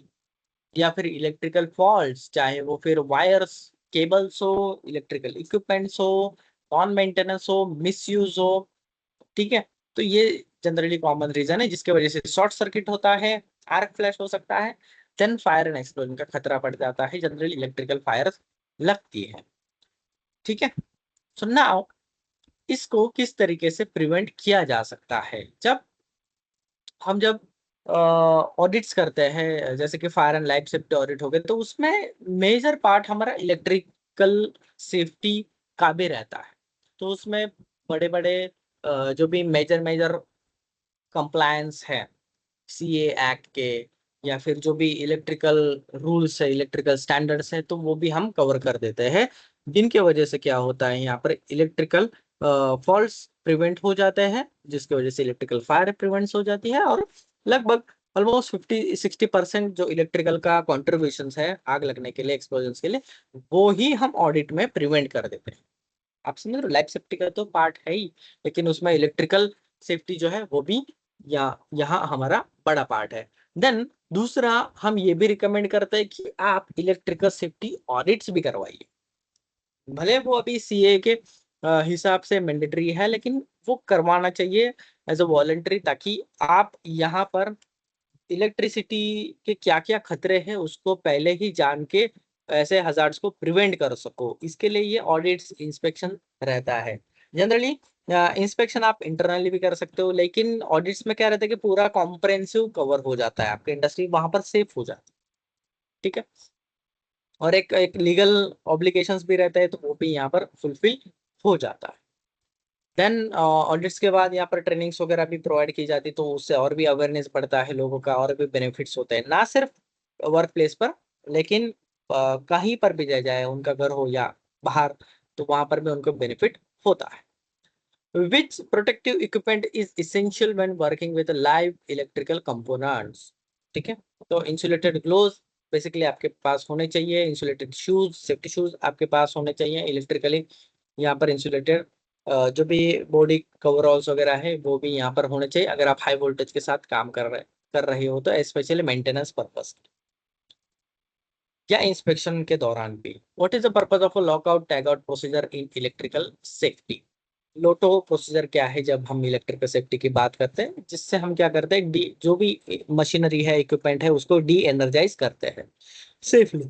या फिर इलेक्ट्रिकल फॉल्ट्स, चाहे वो फिर वायर्स, केबल्स हो, इलेक्ट्रिकल इक्विपमेंट्स हो, नॉन मेंटेनेंस हो, मिसयूज हो, ठीक है। तो ये जनरली कॉमन रीजन है जिसके वजह से शॉर्ट सर्किट होता है, आर्क फ्लैश हो सकता है, देन फायर एंड एक्सप्लोजन का खतरा पड़ जाता है, जनरली इलेक्ट्रिकल फायर लगती है, ठीक है। सो नाउ इसको किस तरीके से प्रिवेंट किया जा सकता है? जब ऑडिट्स करते हैं, जैसे कि fire and life safety audit हो गए, तो उसमें मेजर पार्ट हमारा इलेक्ट्रिकल सेफ्टी का भी रहता है। तो उसमें बड़े बड़े जो भी मेजर मेजर कंप्लायंस है सीए एक्ट के, या फिर जो भी इलेक्ट्रिकल रूल्स है, इलेक्ट्रिकल स्टैंडर्ड्स है, तो वो भी हम कवर कर देते हैं, जिनके वजह से क्या होता है, यहाँ पर इलेक्ट्रिकल फॉल्ट्स प्रिवेंट हो जाते हैं, जिसकी वजह से इलेक्ट्रिकल फायर प्रिवेंट हो जाती है, और लगभग ऑलमोस्ट 50-60% जो इलेक्ट्रिकल का कॉन्ट्रीब्यूशन है आग लगने के लिए, एक्सप्लोजन के लिए, वो ही हम ऑडिट में प्रिवेंट कर देते हैं। आप समझ रहे हो, लाइफ सेफ्टी का तो पार्ट है ही, लेकिन उसमें इलेक्ट्रिकल सेफ्टी जो है वो भी यहाँ हमारा बड़ा पार्ट है। देन दूसरा, हम ये भी रिकमेंड करते हैं कि आप इलेक्ट्रिकल सेफ्टी ऑडिट्स भी करवाइए, भले वो अभी सीए के हिसाब से मैंडेटरी है, लेकिन वो करवाना चाहिए एज अ वॉलंटरी, ताकि आप यहाँ पर इलेक्ट्रिसिटी के क्या क्या खतरे हैं उसको पहले ही जान के ऐसे हजार्ड्स को प्रिवेंट कर सको। इसके लिए ये ऑडिट्स, इंस्पेक्शन रहता है। जनरली इंस्पेक्शन आप इंटरनली भी कर सकते हो, लेकिन ऑडिट्स में क्या रहता है कि पूरा कॉम्प्रिहेंसिव कवर हो जाता है, आपकी इंडस्ट्री वहां पर सेफ हो जाती है, ठीक है। और एक लीगल ऑब्लिगेशंस भी रहता है, तो वो भी यहाँ पर फुलफिल हो जाता है। देन ऑडिट्स के बाद यहाँ पर ट्रेनिंग्स वगैरह भी प्रोवाइड की जाती है, तो उससे और भी अवेयरनेस बढ़ता है लोगों का, और भी बेनिफिट्स होते हैं, ना सिर्फ वर्क प्लेस पर, लेकिन कहीं पर भी जाए, उनका घर हो या बाहर, तो वहां पर भी उनको बेनिफिट होता है। Which protective equipment is essential when working with live electrical components? ठीक है, तो इंसुलेटेड ग्लोव्स बेसिकली आपके पास होने चाहिए, इंसुलेटेड शूज, सेफ्टी शूज आपके पास होने चाहिए, इलेक्ट्रिकली यहाँ पर इंसुलेटेड जो भी बॉडी कवरऑल्स वगैरह है वो भी यहाँ पर होने चाहिए, अगर आप हाई वोल्टेज के साथ काम कर रहे हो तो, स्पेशली मेंटेनेंस पर्पस या इंस्पेक्शन के दौरान भी। What is the purpose of a lockout tag out procedure in electrical safety? Lotte procedure क्या है जब हम इलेक्ट्रिकल सेफ्टी की बात करते हैं, जिससे हम क्या करते हैं, जो भी मशीनरी है, इक्विपमेंट है, उसको डी एनर्जाइज करते हैं सेफली,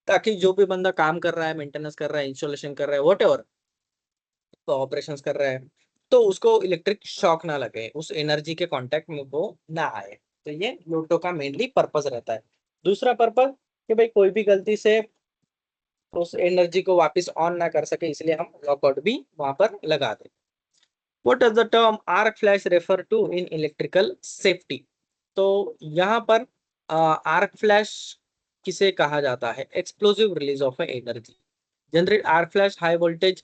ताकि जो भी बंदा काम कर रहा है, मेंटेनेंस कर रहा है, इंस्टॉलेशन कर रहा है, व्हाटएवर तो ऑपरेशंस कर रहा है, तो उसको इलेक्ट्रिक शॉक ना लगे, उस एनर्जी के कांटेक्ट में वो ना आए। तो ये लोटो का मेनली पर्पस रहता है। दूसरा पर्पस कि भाई कोई भी गलती से उस एनर्जी को वापस ऑन ना कर सके, इसलिए हम लॉकआउट भी वहां पर लगा दें। What does the term arc flash refer to in electrical safety? तो यहाँ पर आर्क फ्लैश किसे कहा जाता है? Explosive release of energy. Generally arc flash high voltage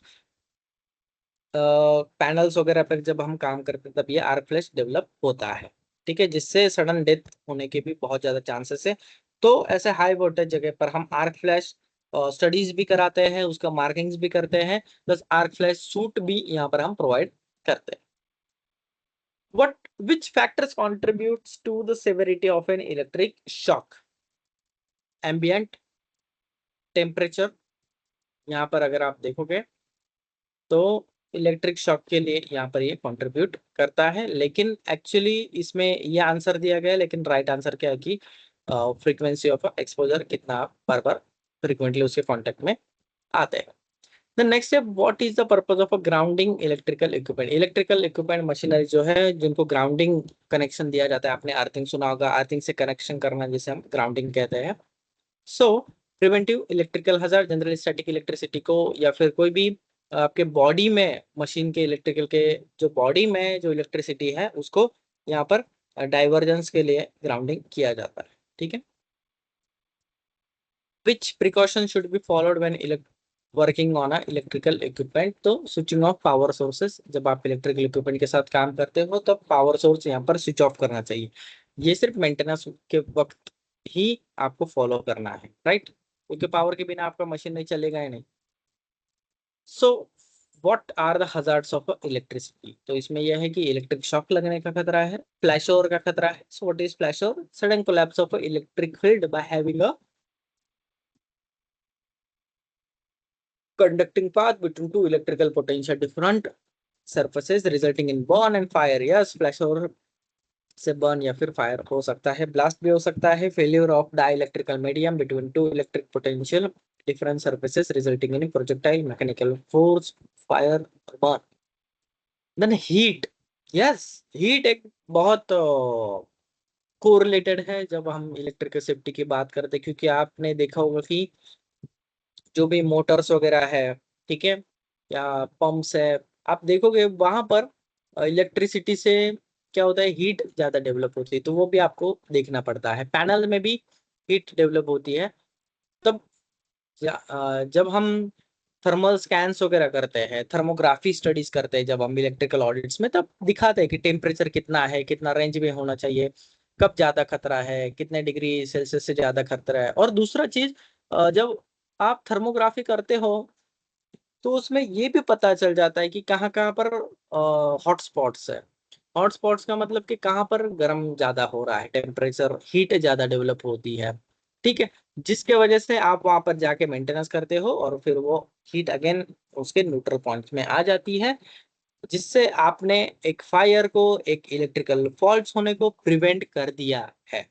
panels वगैरह पर जब हम काम करते हैं तब ये आर्क फ्लैश डेवलप होता है, ठीक है, जिससे सडन डेथ होने के भी बहुत ज्यादा चांसेस है। तो ऐसे हाई वोल्टेज जगह पर हम आर्क फ्लैश स्टडीज भी कराते हैं, उसका मार्किंग्स भी करते हैं, प्लस आर्क फ्लैश सूट भी यहाँ पर हम प्रोवाइड करते हैं। Which factors contributes to the severity of an electric shock? Ambient temperature, यहाँ पर अगर आप देखोगे तो इलेक्ट्रिक शॉक के लिए यहाँ पर ये कंट्रीब्यूट करता है, लेकिन एक्चुअली इसमें ये आंसर दिया गया है, लेकिन राइट आंसर क्या है कि फ्रीक्वेंसी ऑफ एक्सपोजर कितना आप बार फ्रीक्वेंटली उसके कांटेक्ट में आते हैं। द नेक्स्ट है what is the purpose of a grounding electrical equipment. Electrical equipment machinery जो है जिनको ग्राउंडिंग कनेक्शन दिया जाता है, आपने अर्थिंग सुना होगा, अर्थिंग से कनेक्शन करना जिसे हम ग्राउंडिंग कहते हैं। So preventive electrical hazard, general static electricity को या फिर कोई भी आपके बॉडी में मशीन के इलेक्ट्रिकल के जो बॉडी में जो इलेक्ट्रिसिटी है उसको यहाँ पर डाइवर्जेंस के लिए ग्राउंडिंग किया जाता है। ठीक है। Which precaution should be followed when working on a electrical equipment. तो स्विचिंग ऑफ पावर सोर्सेस, जब आप इलेक्ट्रिकल इक्विपमेंट के साथ काम करते हो तब पावर सोर्स यहाँ पर स्विच ऑफ करना चाहिए। ये सिर्फ मेंटेनेंस के वक्त ही आपको फॉलो करना है, राइट, क्योंकि पावर के बिना आपका मशीन नहीं चलेगा ही नहीं। So what are the hazards of electricity. तो इसमें यह है कि इलेक्ट्रिक शॉक लगने का खतरा है, फ्लैश ओवर का खतरा है। So what is flash over? Sudden collapse of electric field by having a conducting path between two electrical potential different surfaces resulting in burn and fire। yes, flash over से burn या फिर fire हो सकता है, blast भी हो सकता है, failure of dielectrical medium between two electric potential different surfaces resulting in projectile mechanical force, fire, burn। then heat, yes, heat एक बहुत कोरिलेटेड है जब हम इलेक्ट्रिकल सेफ्टी की बात करते हैं, क्योंकि आपने देखा होगा कि जो भी मोटर्स वगैरह है, ठीक है, या पंप्स है, आप देखोगे वहां पर इलेक्ट्रिसिटी से क्या होता है, हीट ज्यादा डेवलप होती है, तो वो भी आपको देखना पड़ता है। पैनल में भी हीट डेवलप होती है। तब जब हम थर्मल स्कैन्स वगैरह करते हैं, थर्मोग्राफी स्टडीज करते हैं जब हम इलेक्ट्रिकल ऑडिट्स में, तब दिखाते हैं कि टेम्परेचर कितना है, कितना रेंज में होना चाहिए, कब ज्यादा खतरा है, कितने डिग्री सेल्सियस से ज्यादा खतरा है। और दूसरा चीज, जब आप थर्मोग्राफी करते हो तो उसमें ये भी पता चल जाता है कि कहाँ कहाँ पर हॉटस्पॉट्स है। हॉटस्पॉट्स का मतलब कि कहाँ पर गर्म ज्यादा हो रहा है, टेम्परेचर हीट ज्यादा डेवलप होती है, ठीक है, जिसके वजह से आप वहां पर जाके मेंटेनेंस करते हो और फिर वो हीट अगेन उसके न्यूट्रल पॉइंट में आ जाती है, जिससे आपने एक फायर को, एक इलेक्ट्रिकल फॉल्ट होने को प्रिवेंट कर दिया है।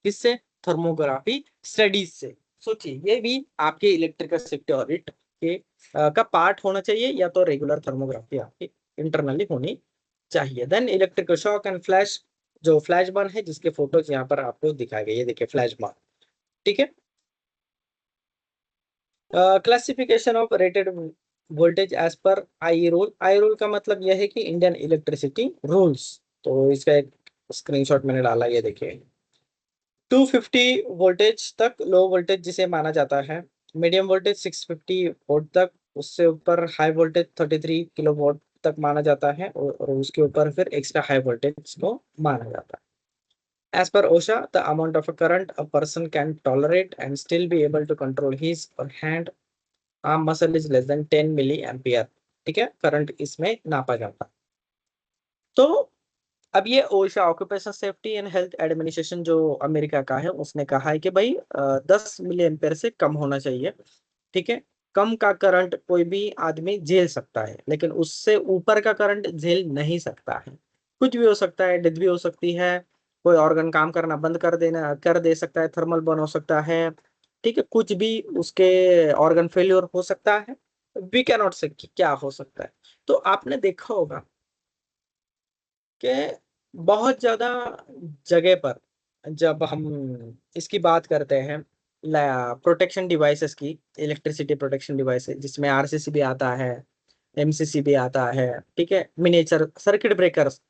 किससे? थर्मोग्राफी स्टडीज से। सोचिए, ये भी आपके इलेक्ट्रिकल सेफ्टी ऑडिट के का पार्ट होना चाहिए, या तो रेगुलर थर्मोग्राफी आपकी इंटरनली होनी चाहिए। Then electrical shock and flash, जो फ्लैश बर्न है जिसके फोटोज यहाँ पर आपको दिखाए गए, ये देखिए फ्लैश बर्न, ठीक है। Classification of rated voltage as per I rule. I rule का मतलब यह है कि इंडियन इलेक्ट्रिसिटी रूल्स। तो इसका एक स्क्रीनशॉट मैंने डाला, ये देखिए। 250 वोल्टेज तक लो वोल्टेज जिसे माना जाता है, मीडियम वोल्टेज 650 वोल्ट तक, उससे ऊपर हाई वोल्टेज 33 किलो वोल्ट तक माना जाता है, और उसके ऊपर फिर एक्स्ट्रा हाई वोल्टेज को माना जाता है। As per OSHA, the amount of a current a person can tolerate and still be able to control his or hand arm muscle is less than 10 milliampere। ठीक है, करंट इसमें नापा जाता है। तो अब ये OSHA, occupational safety and health administration, जो अमेरिका का है, उसने कहा है कि भाई 10 मिली एम्पेयर से कम होना चाहिए। ठीक है, कम का करंट कोई भी आदमी झेल सकता है, लेकिन उससे ऊपर का करंट झेल नहीं सकता है। कुछ भी हो सकता है, डेथ भी हो सकती है, कोई ऑर्गन काम करना बंद कर दे सकता है, थर्मल बर्न हो सकता है, ठीक है, कुछ भी उसके ऑर्गन फेल्योर हो सकता है। वी कैन नॉट से क्या हो सकता है। तो आपने देखा होगा कि बहुत ज्यादा जगह पर जब हम इसकी बात करते हैं प्रोटेक्शन डिवाइसेस की, इलेक्ट्रिसिटी प्रोटेक्शन डिवाइसेस, जिसमें आरसीसी भी आता है, एमसीसी भी आता है, ठीक है, मिनिएचर सर्किट ब्रेकर्स,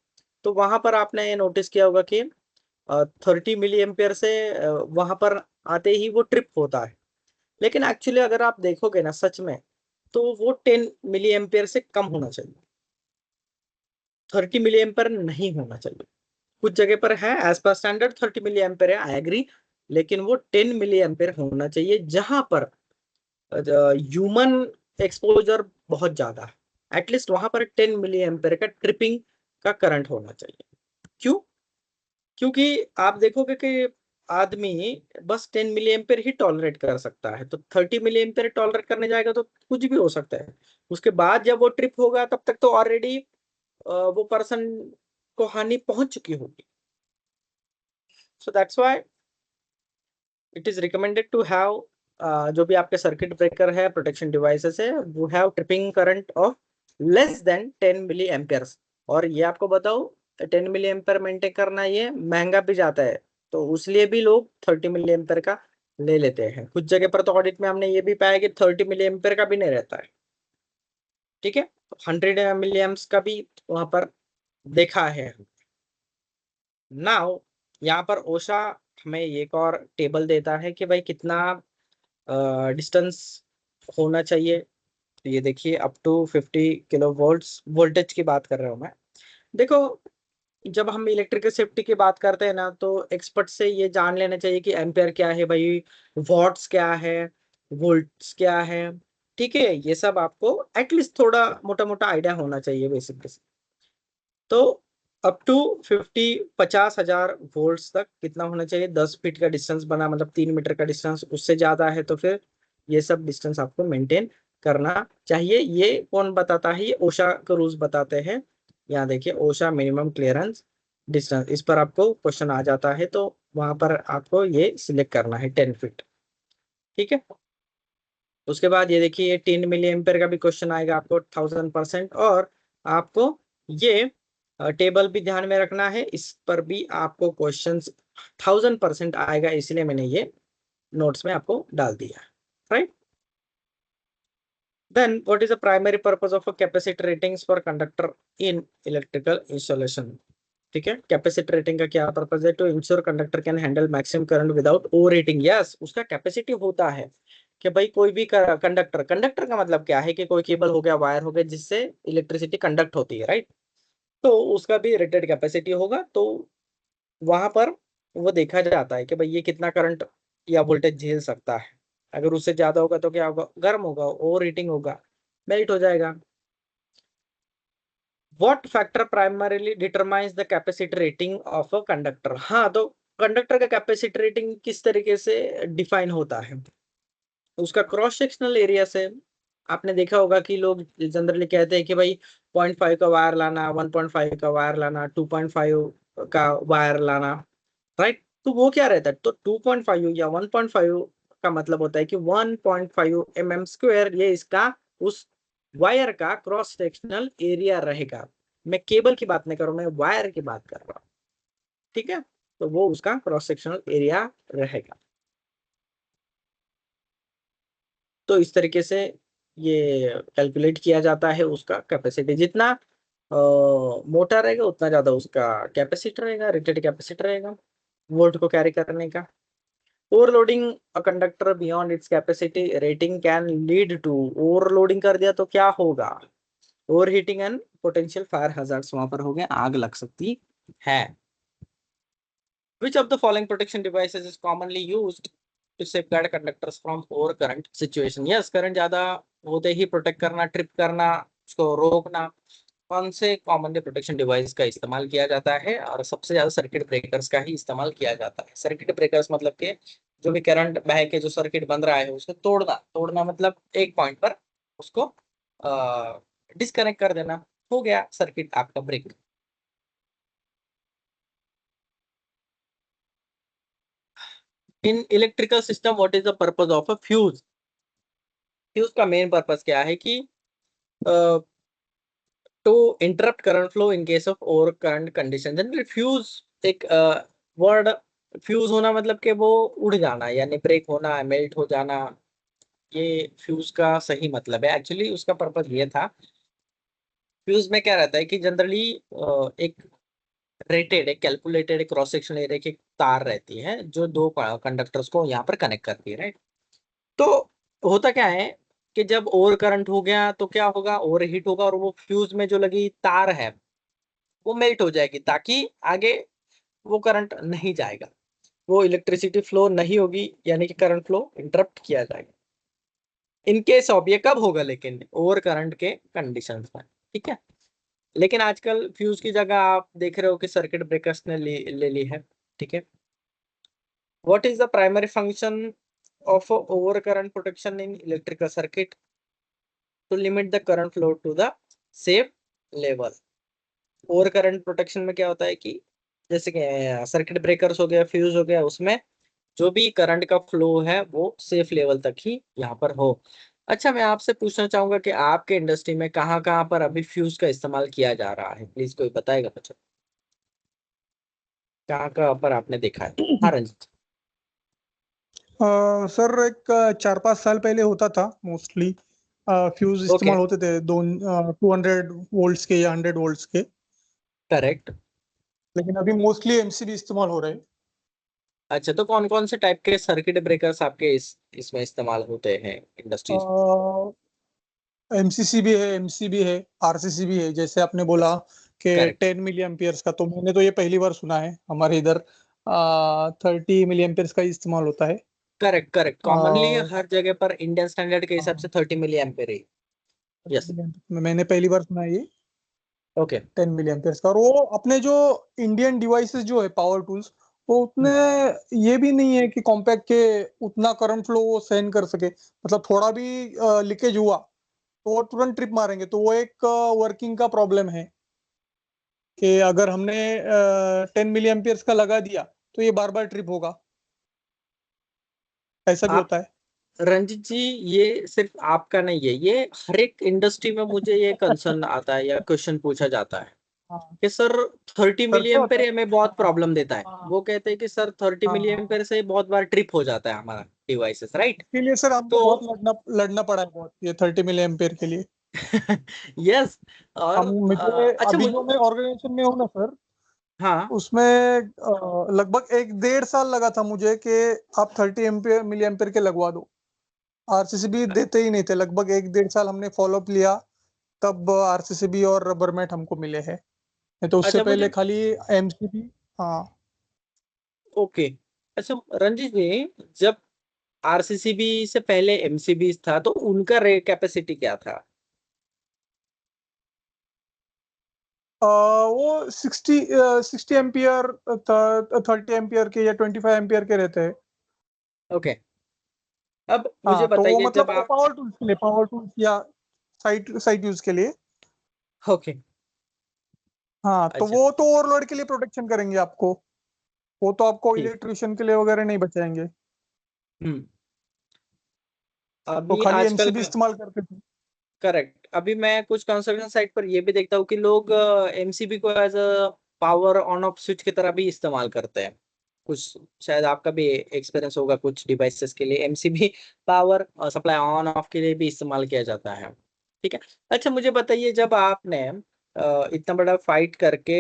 तो वहां पर आपने ये नोटिस किया होगा कि 30 मिली एम्पियर से वहां पर आते ही वो ट्रिप होता है। लेकिन एक्चुअली अगर आप देखोगे ना सच में, तो वो 10 मिली एम्पियर से कम होना चाहिए, 30 मिली एम्पियर नहीं होना चाहिए। कुछ जगह पर है as per standard 30 milli ampere है, आई एग्री, लेकिन वो 10 मिली एम्पियर होना चाहिए, जहां पर ह्यूमन एक्सपोजर बहुत ज्यादा है। एटलीस्ट वहां पर 10 मिली एम्पेयर का ट्रिपिंग का करंट होना चाहिए। क्यों? क्योंकि आप देखोगे कि आदमी बस 10 मिली एम्पेयर ही टॉलरेट कर सकता है, तो 30 मिली एम्पेयर टॉलरेट करने जाएगा तो कुछ भी हो सकता है। उसके बाद जब वो ट्रिप होगा तब तक तो ऑलरेडी वो पर्सन को हानि पहुंच चुकी होगी। So that's why it is recommended to have जो भी आपके सर्किट ब्रेकर है, प्रोटेक्शन डिवाइसेस है, वो have tripping current of less than 10 milliamperes. और ये आपको बताओ 10 मिली एम्पेयर मेंटेन करना ये महंगा भी जाता है, तो उसलिए भी लोग 30 मिली एम्पेयर का ले लेते हैं। कुछ जगह पर तो ऑडिट में हमने ये भी पाया कि 30 मिली एम्पेयर का भी नहीं रहता है। ठीक है, 100 मिली एम्प्स का भी वहां पर देखा है। नाउ यहाँ पर ओशा हमें एक और टेबल देता है कि भाई कितना डिस्टेंस होना चाहिए। तो ये देखिए up to 50 kilo volts, voltage की बात कर रहा हूँ मैं। देखो जब हम इलेक्ट्रिकल सेफ्टी की बात करते हैं ना, तो एक्सपर्ट से ये जान लेना चाहिए कि एम्पेयर क्या है भाई, वॉट्स क्या है, वोल्ट्स क्या है। ठीक है, ये सब आपको एटलीस्ट थोड़ा मोटा मोटा आइडिया होना चाहिए बेसिक बेसिक। तो अप टू 50,000 वोल्ट्स तक कितना होना चाहिए? 10 फीट का डिस्टेंस बना मतलब 3 मीटर का डिस्टेंस, उससे ज्यादा है तो फिर ये सब डिस्टेंस आपको मेंटेन करना चाहिए। ये कौन बताता है? ये ओशा के रूल्स बताते हैं। यहाँ देखिए ओशा मिनिमम क्लियरेंस डिस्टेंस, इस पर आपको क्वेश्चन आ जाता है तो वहां पर आपको ये सिलेक्ट करना है 10 फीट। ठीक है, उसके बाद ये देखिए ये 10 मिली एम्पेयर का भी क्वेश्चन आएगा आपको 1000%। और आपको ये टेबल भी ध्यान में रखना है, इस पर भी आपको क्वेश्चंस 1000% आएगा, इसलिए मैंने ये नोट्स में आपको डाल दिया। Right, then what is the primary purpose of a capacitor ratings for conductor in electrical installation? ठीक है, कैपेसिटर रेटिंग का क्या पर्पस है? To ensure conductor can handle maximum current without over heating. Yes, उसका कैपेसिटी होता है कि भाई कोई भी कंडक्टर, कंडक्टर का मतलब क्या है कि कोई केबल हो गया, वायर हो गया, जिससे इलेक्ट्रिसिटी कंडक्ट होती है। राइट, तो उसका भी रेटेड कैपेसिटी होगा, तो वहां पर वो देखा जाता है कि भाई ये कितना करंट या वोल्टेज झेल सकता है। अगर उससे ज्यादा होगा तो क्या होगा? गर्म होगा, ओवर हीटिंग होगा, मेल्ट हो जाएगा। What factor primarily determines the capacity rating of a conductor? हाँ, तो कंडक्टर का कैपेसिटी रेटिंग किस तरीके से डिफाइन होता है? उसका क्रॉस सेक्शनल एरिया से। आपने देखा होगा कि लोग जनरली कहते हैं कि भाई 0.5 का वायर लाना, 1.5 का वायर लाना, 2.5 का वायर लाना। राइट, तो वो क्या रहता है? तो 2.5 या 1.5 का मतलब होता है कि 1.5 mm², ये इसका उस वायर का क्रॉस सेक्शनल एरिया रहेगा। मैं केबल की बात नहीं कर रहा हूं, मैं वायर की बात कर रहा हूँ। ठीक है, तो वो उसका क्रॉस सेक्शनल एरिया रहेगा। तो इस तरीके से ये कैलकुलेट किया जाता है उसका कैपेसिटी। जितना मोटा रहेगा उतना ज्यादा उसका कैपेसिटी रहेगा, रेटेड कैपेसिटी रहेगा वोल्ट को कैरी करने का। Overloading a conductor beyond its capacity rating can lead to, overloading कर दिया तो क्या होगा? Over heating and potential fire hazards वहां पर हो गए, आग लग सकती है। Which of the following protection devices is commonly used to safeguard conductors from over current situation? Yes, current ज्यादा होते ही प्रोटेक्ट करना, ट्रिप करना, उसको रोकना। कौन से कॉमनली प्रोटेक्शन डिवाइस का इस्तेमाल किया जाता है? और सबसे ज्यादा सर्किट ब्रेकर्स का ही इस्तेमाल किया जाता है। सर्किट ब्रेकर्स मतलब के जो भी करंट बह के जो सर्किट बन रहा है उसको तोड़ना, तोड़ना मतलब एक पॉइंट पर उसको डिस्कनेक्ट कर देना, हो गया सर्किट आपका break. In electrical system what is the purpose of a fuse? Fuse का मेन पर्पस क्या है कि to interrupt current flow in case of over current condition. Generally fuse एक वर्ड, फ्यूज होना मतलब कि वो उड़ जाना, यानी ब्रेक होना, मेल्ट हो जाना, ये फ्यूज का सही मतलब है। एक्चुअली उसका पर्पस ये था, फ्यूज में क्या रहता है कि जनरली एक रेटेड, एक कैलकुलेटेड, एक क्रॉस सेक्शन एरिया की तार रहती है जो दो कंडक्टर्स को यहाँ पर कनेक्ट करती है। राइट, तो होता क्या है कि जब ओवर करंट हो गया तो क्या होगा? ओवर हीट होगा और वो फ्यूज में जो लगी तार है वो मेल्ट हो जाएगी, ताकि आगे वो करंट नहीं जाएगा, वो इलेक्ट्रिसिटी फ्लो नहीं होगी, यानी कि करंट फ्लो इंटरप्ट किया जाएगा। इनकेस ऑफ ये कब होगा, लेकिन ओवर करंट के कंडीशंस में, ठीक है। लेकिन आजकल फ्यूज की जगह आप देख रहे हो कि सर्किट ब्रेकर्स ने ले ली है, ठीक है। What is the primary function of over current protection in electrical circuit? To limit the current flow to the safe level. Over current protection में क्या होता है कि जैसे कि सर्किट ब्रेकर्स हो गया, फ्यूज हो गया, उसमें जो भी करंट का फ्लो है वो सेफ लेवल तक ही यहाँ पर हो। अच्छा, मैं आपसे पूछना चाहूंगा कि आपके इंडस्ट्री में कहाँ कहाँ पर अभी फ्यूज का इस्तेमाल किया जा रहा है, प्लीज कोई बताएगा मुझे, कहाँ कहाँ पर आपने देखा है? हाँ रंजित। सर एक 4-5 साल पहले होता था मोस्टली, फ्यूज ओके, इस्तेमाल होते थे 200 वोल्ट्स के या 100 वोल्ट्स के। करेक्ट। लेकिन अभी मोस्टली एमसीबी इस्तेमाल हो रहे हैं। अच्छा, तो कौन कौन से टाइप के सर्किट ब्रेकर्स आपके इसमें इस्तेमाल होते हैं इंडस्ट्रीज में? एमसीसी भी है, एमसी भी है, आरसीसी भी है। जैसे आपने बोला कि करेक्ट 10 मिली एम्पियर्स का, तो मैंने तो ये पहली बार सुना है। हमारे इधर 30 मिली एम्पियर्स का ही इस्तेमाल होता है। करेक्ट करेक्ट, कॉमनली और हर जगह पर इंडियन स्टैंडर्ड के हिसाब से 30 मिली एम्पेयर है। यस, मैंने पहली बार सुना है ये ओके। 10 मिली एम्पियर्स का। और वो अपने जो इंडियन डिवाइसेस जो है पावर टूल्स, वो उतने ये भी नहीं है कि कॉम्पैक्ट के उतना करंट फ्लो वो सहन कर सके। मतलब थोड़ा भी लीकेज हुआ तो वो तुरंत ट्रिप मारेंगे। तो वो एक वर्किंग का प्रॉब्लम है कि अगर हमने 10 मिली एम्पियर्स का लगा दिया तो ये बार बार ट्रिप होगा। ऐसा भी आप होता है। रंजित जी, ये सिर्फ आपका नहीं है, ये हर एक इंडस्ट्री में मुझे ये कंसर्न आता है या क्वेश्चन पूछा जाता है हाँ, कि सर 30 सर मिली क्या होता एम्पेयर है। हमें बहुत हाँ, प्रॉब्लम देता है। हाँ, वो कहते हैं कि सर 30 मिली हाँ। एम्पेयर से बहुत बार ट्रिप हो जाता है हमारा डिवाइसेस, राइट? इसके लिए सर हमको तो बहुत लड़ना पड़ा है बहुत, ये 30 मिली एम्पियर के लिए। यस। और हम मुझे अच्छा अभी मुझे, जो मैं ऑर्गेनाइजेशन में हूँ ना सर, हाँ, उसमें लगभग 1-1.5 साल लगा था मुझे कि आप 30 मिली एम्पियर के लगवा दो। आरसीसीबी देते ही नहीं थे। लगभग 1-1.5 साल हमने फॉलोअप लिया, तब आरसीसीबी और रबरमैट हमको मिले हैं। नहीं तो उससे अच्छा पहले मुझे, खाली एमसीबी। हाँ। ओके। अच्छा रंजित जी, जब आरसीसीबी से पहले एमसीबी था तो उनका रे कैपेसिटी क्या था? वो 60 एम्पियर, 30 एम्पियर के या 25 एम्पियर के रहते हैं। ओके, अब मुझे हाँ, तो वो बताइए मतलब जब वो आप, पावर टूल्स के लिए, पावर टूल्स या साइट साइट यूज के लिए। ओके, हाँ, तो अच्छा, वो तो ओवरलोड के लिए प्रोटेक्शन करेंगे आपको। वो तो आपको ठीक, इलेक्ट्रिशियन के लिए वगैरह नहीं बचाएंगे। हम्म। वो अभी खाली आजकल एमसीबी इस्तेमाल करते थे। करेक्ट, अभी मैं कुछ कंस्ट्रक्शन साइट पर ये भी देखता हूँ कि लोग एमसीबी को as a power on off switch की तरह भी इस्तेमाल करते हैं। कुछ शायद आपका भी एक्सपीरियंस होगा, कुछ डिवाइसेस के लिए MCB power supply on off के लिए भी इस्तेमाल किया जाता है, ठीक है। अच्छा मुझे बताइए, जब आपने इतना बड़ा फाइट करके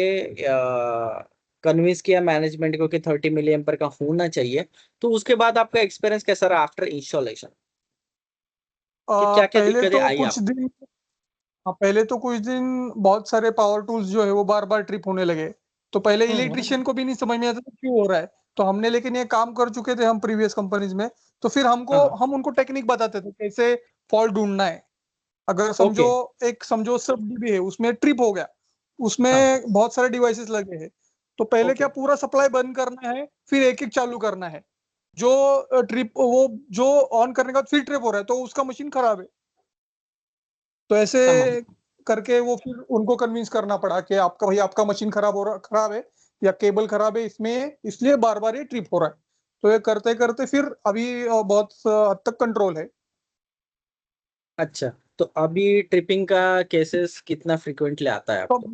कन्विंस किया मैनेजमेंट को कि 30 मिली एम्पर का होना चाहिए, तो उसके बाद आपका एक्सपीरियंस कैसा रहा आफ्टर इंस्टॉलेशन, कि क्या क्या पहले दिक्कतें तो आई कुछ आपको? दिन हाँ, पहले तो कुछ दिन बहुत सारे पावर टूल्स जो है वो बार बार ट्रिप होने लगे। तो पहले हम्म, इलेक्ट्रिशियन को भी नहीं समझ में आता था क्यों हो रहा है। तो हमने, लेकिन ये काम कर चुके थे हम प्रीवियस कंपनीज में। तो फिर हाँ, हम उनको टेक्निक बताते थे कैसे फॉल्ट ढूंढना है। अगर ओके, समझो सब डीबी है, उसमें ट्रिप हो गया, हाँ, उसमें बहुत सारे डिवाइसेस लगे हैं। तो पहले ओके, क्या पूरा सप्लाई बंद करना है, फिर एक एक चालू करना है। जो ट्रिप वो जो ऑन करने के बाद फिर ट्रिप हो रहा है तो उसका मशीन खराब है। तो ऐसे समझ, करके वो फिर उनको कन्विंस करना पड़ा कि आपका भाई आपका मशीन खराब है या केबल खराब है इसमें, इसलिए बार बार ये ट्रिप हो रहा है। तो ये करते करते फिर अभी बहुत हद तक कंट्रोल है। अच्छा। तो अभी ट्रिपिंग का केसेस कितना फ्रिक्वेंटली आता है तो आपको?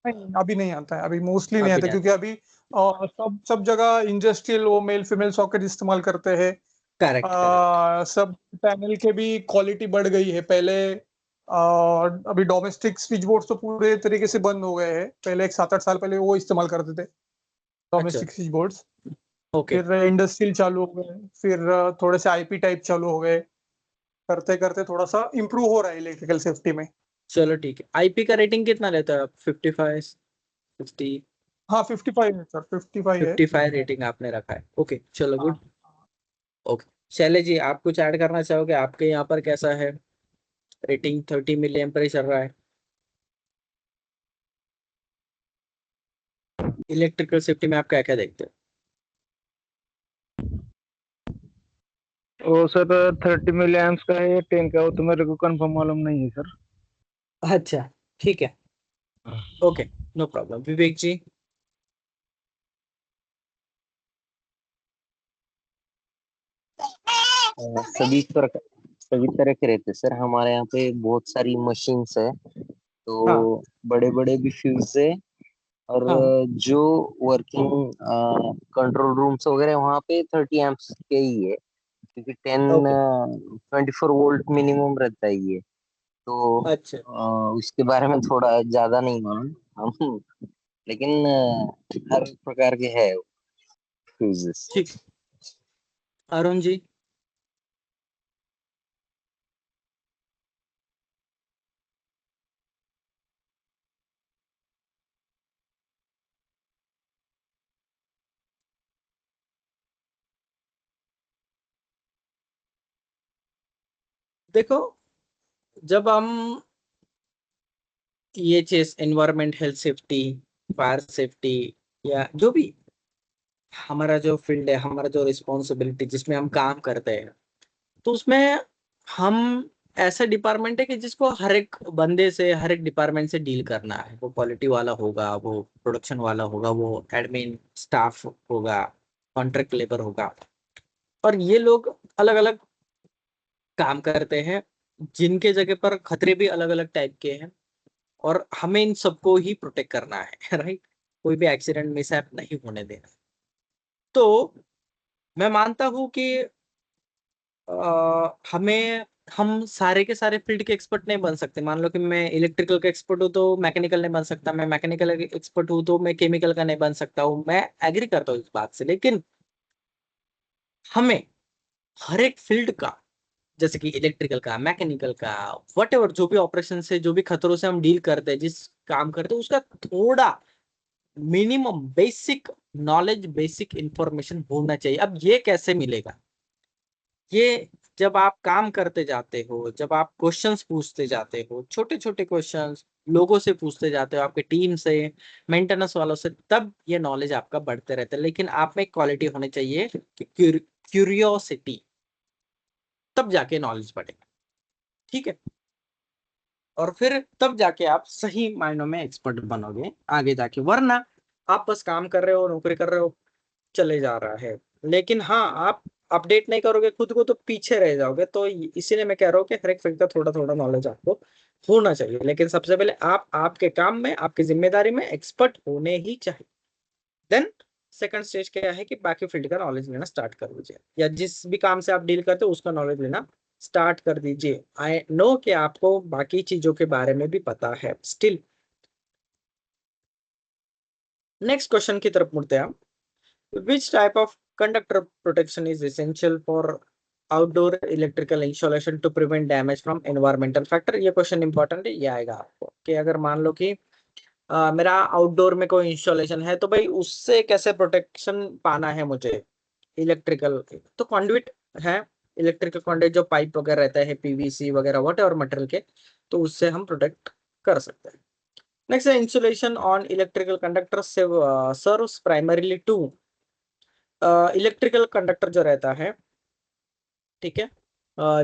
नहीं, अभी नहीं आता है, अभी मोस्टली नहीं अभी आता नहीं क्योंकि आता, अभी सब सब जगह इंडस्ट्रियल वो मेल फीमेल सॉकेट इस्तेमाल करते हैं। करेक्ट करेक्ट, सब पैनल के भी क्वालिटी बढ़ गई है। पहले अभी डोमेस्टिक स्विच बोर्ड तो पूरे तरीके से बंद हो गए हैं। पहले एक 7-8 साल पहले वो इस्तेमाल करते थे अच्छा, डोमेस्टिक स्विच बोर्ड्स। ओके, फिर इंडस्ट्रियल चालू हो गए, फिर थोड़े से आईपी टाइप चालू हो गए। करते करते थोड़ा सा इम्प्रूव हो रहा है इलेक्ट्रिकल सेफ्टी में। चलो ठीक है। आईपी का रेटिंग कितना रहता है आप? 55, 60? हाँ, 55 है सर, 55 है। 55 रेटिंग आपने रखा है, ओके, चलो गुड, हाँ। ओके। शैले जी, आप कुछ ऐड करना चाहोगे? आपके यहाँ पर कैसा है? रेटिंग 30 मिली एम्पर चल रहा है। इलेक्ट्रिकल सेफ्टी में आप क्या क्या देखते वो सर 30 mA का है या 10 का, वो तो मेरे को कंफर्म मालूम नहीं है सर। हो? अच्छा, ठीक है, ओके, नो प्रॉब्लम। विवेक जी। सभी तरह के रहते हैं सर। हमारे यहाँ पे बहुत सारी मशीन्स है, हाँ तो बड़े बड़े भी फ्यूज है। और हाँ। जो वर्किंग कंट्रोल रूम्स वगैरह वहाँ पे 30 एम्प्स के ही है, क्योंकि ओके। 24 वोल्ट मिनिमम रहता है ये। तो अच्छा, उसके बारे में थोड़ा ज्यादा नहीं मालूम हम, लेकिन हर प्रकार के है फ्यूजेस। ठीक। अरुण जी। देखो, जब हम ये चीज environment, health safety, fire safety, या जो भी हमारा जो फील्ड है, हमारा जो रिस्पॉन्सिबिलिटी जिसमें हम काम करते हैं, तो उसमें हम ऐसा डिपार्टमेंट है कि जिसको हर एक बंदे से, हर एक डिपार्टमेंट से डील करना है। वो क्वालिटी वाला होगा, वो प्रोडक्शन वाला होगा, वो एडमिन स्टाफ होगा, कॉन्ट्रैक्ट लेबर होगा, और ये लोग अलग अलग काम करते हैं, जिनके जगह पर खतरे भी अलग अलग टाइप के हैं, और हमें इन सबको ही प्रोटेक्ट करना है। राइट? कोई भी एक्सीडेंट मिसहैप नहीं होने देना। तो मैं मानता हूँ कि हमें, हम सारे के सारे फील्ड के एक्सपर्ट नहीं बन सकते। मान लो कि मैं इलेक्ट्रिकल का एक्सपर्ट हूँ तो मैकेनिकल नहीं बन सकता, मैं मैकेनिकल एक्सपर्ट हूँ तो मैं केमिकल का नहीं बन सकता हूँ। मैं एग्री करता हूँ इस बात से, लेकिन हमें हर एक फील्ड का, जैसे कि इलेक्ट्रिकल का, मैकेनिकल का, वट एवर, जो भी ऑपरेशन से, जो भी खतरों से हम डील करते हैं, जिस काम करते हैं, उसका थोड़ा minimum basic knowledge, basic information होना चाहिए। अब ये कैसे मिलेगा? ये जब आप काम करते जाते हो, जब आप क्वेश्चंस पूछते जाते हो, छोटे छोटे क्वेश्चंस लोगों से पूछते जाते हो, आपके टीम से, मेंटेनेंस वालों से, तब ये नॉलेज आपका बढ़ते रहता है। लेकिन आप में क्वालिटी होनी चाहिए कि क्यूरियोसिटी, तब जाके नॉलेज बढ़ेगा। ठीक है? और फिर तब जाके आप सही मायनों में एक्सपर्ट बनोगे आगे जाके, वरना आप बस काम कर रहे हो, नौकरी कर रहे हो, चले जा रहा है, लेकिन हाँ, आप अपडेट नहीं करोगे खुद को तो पीछे रह जाओगे। तो इसीलिए मैं कह रहा हूँ कि हर एक फील्ड का थोड़ा थोड़ा नॉलेज आपको होना चाहिए, लेकिन सबसे पहले आप आपके काम में, आपकी जिम्मेदारी में एक्सपर्ट होने ही चाहिए। देन सेकंड स्टेज क्या है कि बाकी फील्ड का नॉलेज लेना स्टार्ट कर दीजिए, या जिस भी काम से आप डील करते हो उसका नॉलेज लेना स्टार्ट कर दीजिए। आई नो कि आपको बाकी चीजों के बारे में भी पता है स्टिल। नेक्स्ट क्वेश्चन की तरफ मुड़ते हैं हम। Which type of conductor protection is essential for outdoor electrical installation to prevent damage from environmental factor? ये क्वेश्चन इंपॉर्टेंट है, ये आएगा आपको कि अगर मान लो कि मेरा आउटडोर में कोई इंस्टॉलेशन है, तो भाई उससे कैसे प्रोटेक्शन पाना है मुझे। इलेक्ट्रिकल तो कंडुइट है, इलेक्ट्रिकल कंडुइट जो पाइप वगैरह रहता है, पीवीसी वगैरह वट एवर मटेरियल के, तो उससे हम प्रोटेक्ट कर सकते हैं। नेक्स्ट है insulation on electrical conductor serves primarily to, electrical conductor जो रहता है, ठीक है,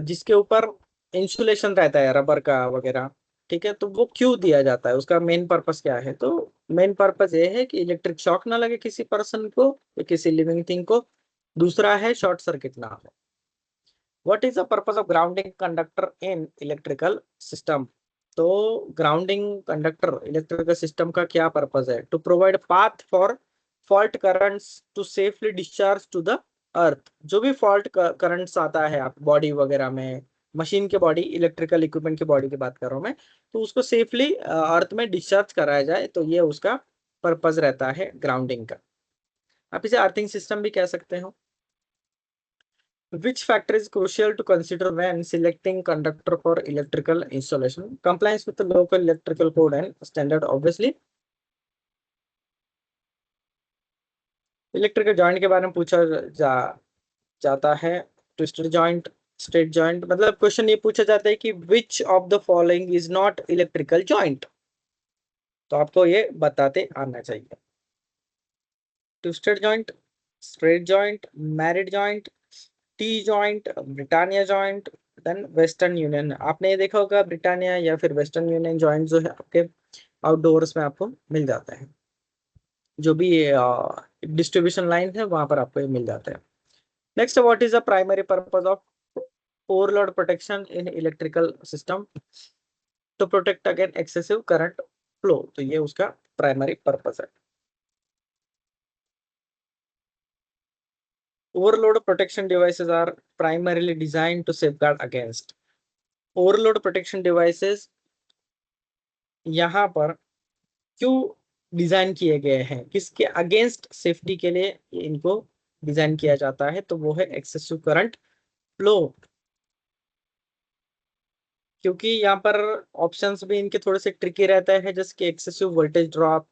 जिसके ऊपर इंसुलेशन रहता है रबर का वगैरह, ठीक है, तो वो क्यों दिया जाता है, उसका मेन पर्पस क्या है? तो मेन पर्पस ये है कि इलेक्ट्रिक शॉक ना लगे किसी पर्सन को या किसी लिविंग थिंग को। दूसरा है शॉर्ट सर्किट ना हो। What is the purpose of grounding conductor in electrical system? तो ग्राउंडिंग कंडक्टर इलेक्ट्रिकल सिस्टम का क्या पर्पस है? To provide path for fault currents to safely discharge to the earth. जो भी फॉल्ट करंट्स आता है आप बॉडी वगैरह में, मशीन के बॉडी, इलेक्ट्रिकल इक्विपमेंट के बॉडी की बात कर रहा हूँ मैं, तो उसको सेफली अर्थ में डिस्चार्ज कराया जाए, तो ये उसका पर्पस रहता है ग्राउंडिंग का। आप इसे अर्थिंग सिस्टम भी कह सकते हो। Which factor is crucial to consider when selecting conductor for electrical installation? Compliance with the local electrical code and standard, obviously. Electrical joint के बारे में पूछा जाता है ट्विस्टेड जॉइंट, स्ट्रेट जॉइंट, मतलब क्वेश्चन ये पूछा जाता है कि which of the following is not electrical joint, तो आपको ये बताते आना चाहिए। Twisted joint, straight joint, married joint, T joint, Britannia joint, then Western Union. आपने ये देखा होगा ब्रिटानिया या फिर वेस्टर्न यूनियन जॉइंट जो है आपके आउटडोर्स में आपको मिल जाता है, जो भी डिस्ट्रीब्यूशन लाइन है वहां पर आपको ये मिल जाता है। Next, what is the primary purpose of overload protection in electrical system? To protect against excessive current flow, तो ये उसका प्राइमरी पर्पस है। Overload protection devices are primarily designed to safeguard against. Overload protection devices यहाँ पर क्यों design किए गए हैं, किसके अगेंस्ट सेफ्टी के लिए इनको डिजाइन किया जाता है? तो वो है एक्सेसिव करंट फ्लो, क्योंकि यहाँ पर ऑप्शंस भी इनके थोड़े से ट्रिकी रहता है, जैसे कि excessive voltage drop,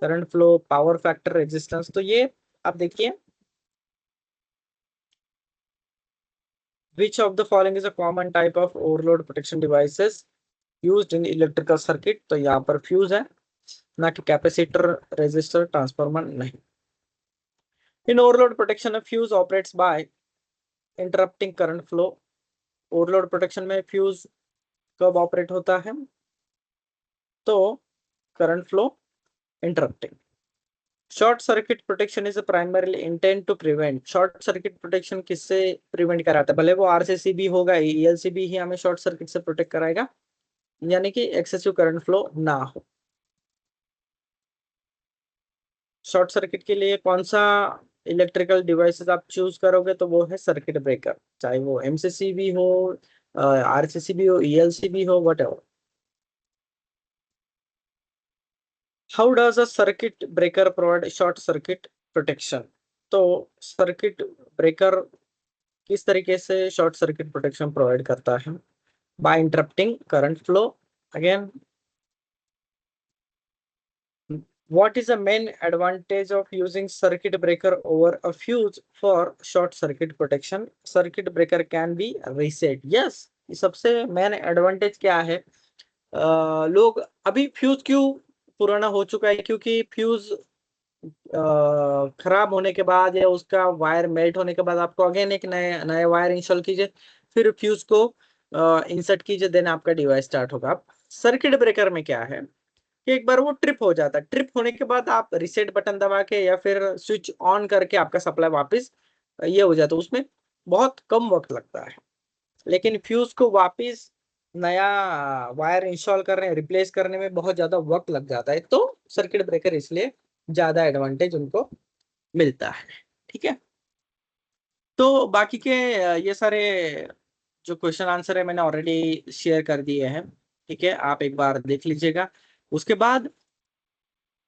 current flow, power factor, resistance. तो ये आप देखिए, which of the following is a common type of overload protection devices used in electrical circuit? तो यहाँ पर फ्यूज है, ना कि कैपेसिटर, रेजिस्टर, ट्रांसफार्मर नहीं। In overload protection, a fuse operates by interrupting current flow. Overload protection में fuse कब operate होता है? तो current flow interrupting. Short circuit protection is primarily intent to prevent. Short circuit protection किससे prevent कराता है? भले वो आरसीसी भी होगा, ईएलसीबी ही हमें शॉर्ट सर्किट से प्रोटेक्ट कराएगा, यानी कि एक्सेसिव करंट फ्लो ना हो। शॉर्ट सर्किट के लिए कौन सा इलेक्ट्रिकल डिवाइसेस आप चूज करोगे? तो वो है सर्किट ब्रेकर, चाहे वो एमसीसी भी हो, आरसीसी भी हो, ईएलसी भी हो, whatever. How does a circuit breaker provide short circuit protection? तो सर्किट ब्रेकर किस तरीके से शॉर्ट सर्किट प्रोटेक्शन प्रोवाइड करता है? By interrupting current flow. Again, what is the main advantage of using circuit breaker over a fuse for short circuit protection? Circuit breaker can be reset. Yes, ये सबसे main advantage क्या है? लोग अभी fuse क्यों पुराना हो चुका है? क्योंकि फ्यूज खराब होने के बाद या उसका वायर मेल्ट होने के बाद आपको अगेन एक नए वायर इंस्टॉल कीजिए, फिर फ्यूज को इंसर्ट कीजिए, देन आपका डिवाइस स्टार्ट होगा। अब सर्किट ब्रेकर में क्या है कि एक बार वो ट्रिप हो जाता है, ट्रिप होने के बाद आप रिसेट बटन दबा के या फिर स्विच ऑन करके आपका सप्लाई वापस ये हो जाता है, उसमें बहुत कम वक्त लगता है। लेकिन फ्यूज को वापस नया वायर इंस्टॉल करने, रिप्लेस करने में बहुत ज्यादा वक्त लग जाता है, तो सर्किट ब्रेकर इसलिए ज्यादा एडवांटेज उनको मिलता है। ठीक है, तो बाकी के ये सारे जो क्वेश्चन आंसर है मैंने ऑलरेडी शेयर कर दिए हैं। ठीक है, आप एक बार देख लीजिएगा। उसके बाद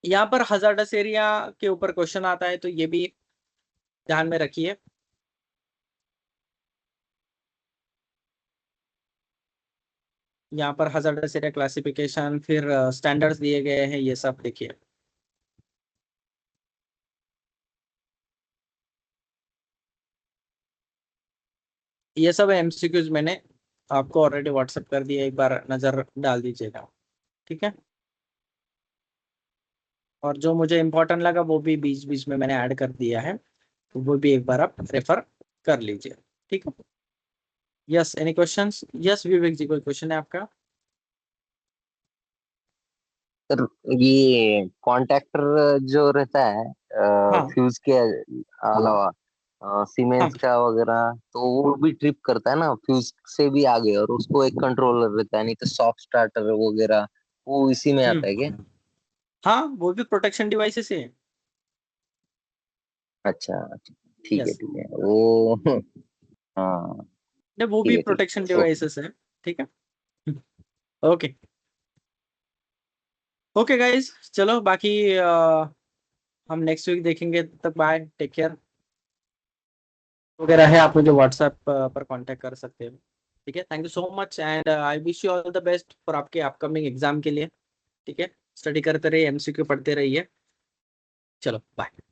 यहाँ पर हजार्डस एरिया के ऊपर क्वेश्चन आता है, तो ये भी ध्यान में रखिए। यहाँ पर हजार्डस एरिया क्लासिफिकेशन, फिर स्टैंडर्ड्स दिए गए हैं, ये सब देखिए। ये सब एमसीक्यूज मैंने आपको ऑलरेडी व्हाट्सएप कर दिया, एक बार नजर डाल दीजिएगा। ठीक है, और जो मुझे इम्पोर्टेंट लगा वो भी बीच बीच में मैंने ऐड कर दिया है, तो वो भी एक बार आप रेफर कर लीजिए। ठीक है, यस, एनी क्वेश्चंस? यस विवेक जी, कोई क्वेश्चन है आपका? सर ये कॉन्ट्रैक्टर जो रहता है हाँ फ्यूज के अलावा हाँ सीमेंस का वगैरह, तो वो भी ट्रिप करता है ना फ्यूज से भी आगे, और उसको एक कंट्रोलर रहता है, नहीं तो सॉफ्ट स्टार्टर वगैरह वो इसी में आता है क्या? हाँ, वो भी प्रोटेक्शन डिवाइसेस है। अच्छा, ठीक है यस, ठीक है वो हाँ, नहीं वो ठीक भी है ठीक प्रोटेक्शन है, ओके। डिवाइसेस है। ठीक है, ओके ओके गाइस, चलो बाकी हम नेक्स्ट वीक देखेंगे, तब तक बाय, टेक केयर। वगैरह है आप मुझे व्हाट्सएप पर कांटेक्ट कर सकते हो। ठीक है, thank you so much and I wish you all the best for आपके अपकमिंग एग्जाम के लिए। ठीक है, स्टडी करते रहिए, एमसीक्यू पढ़ते रहिए। चलो बाय।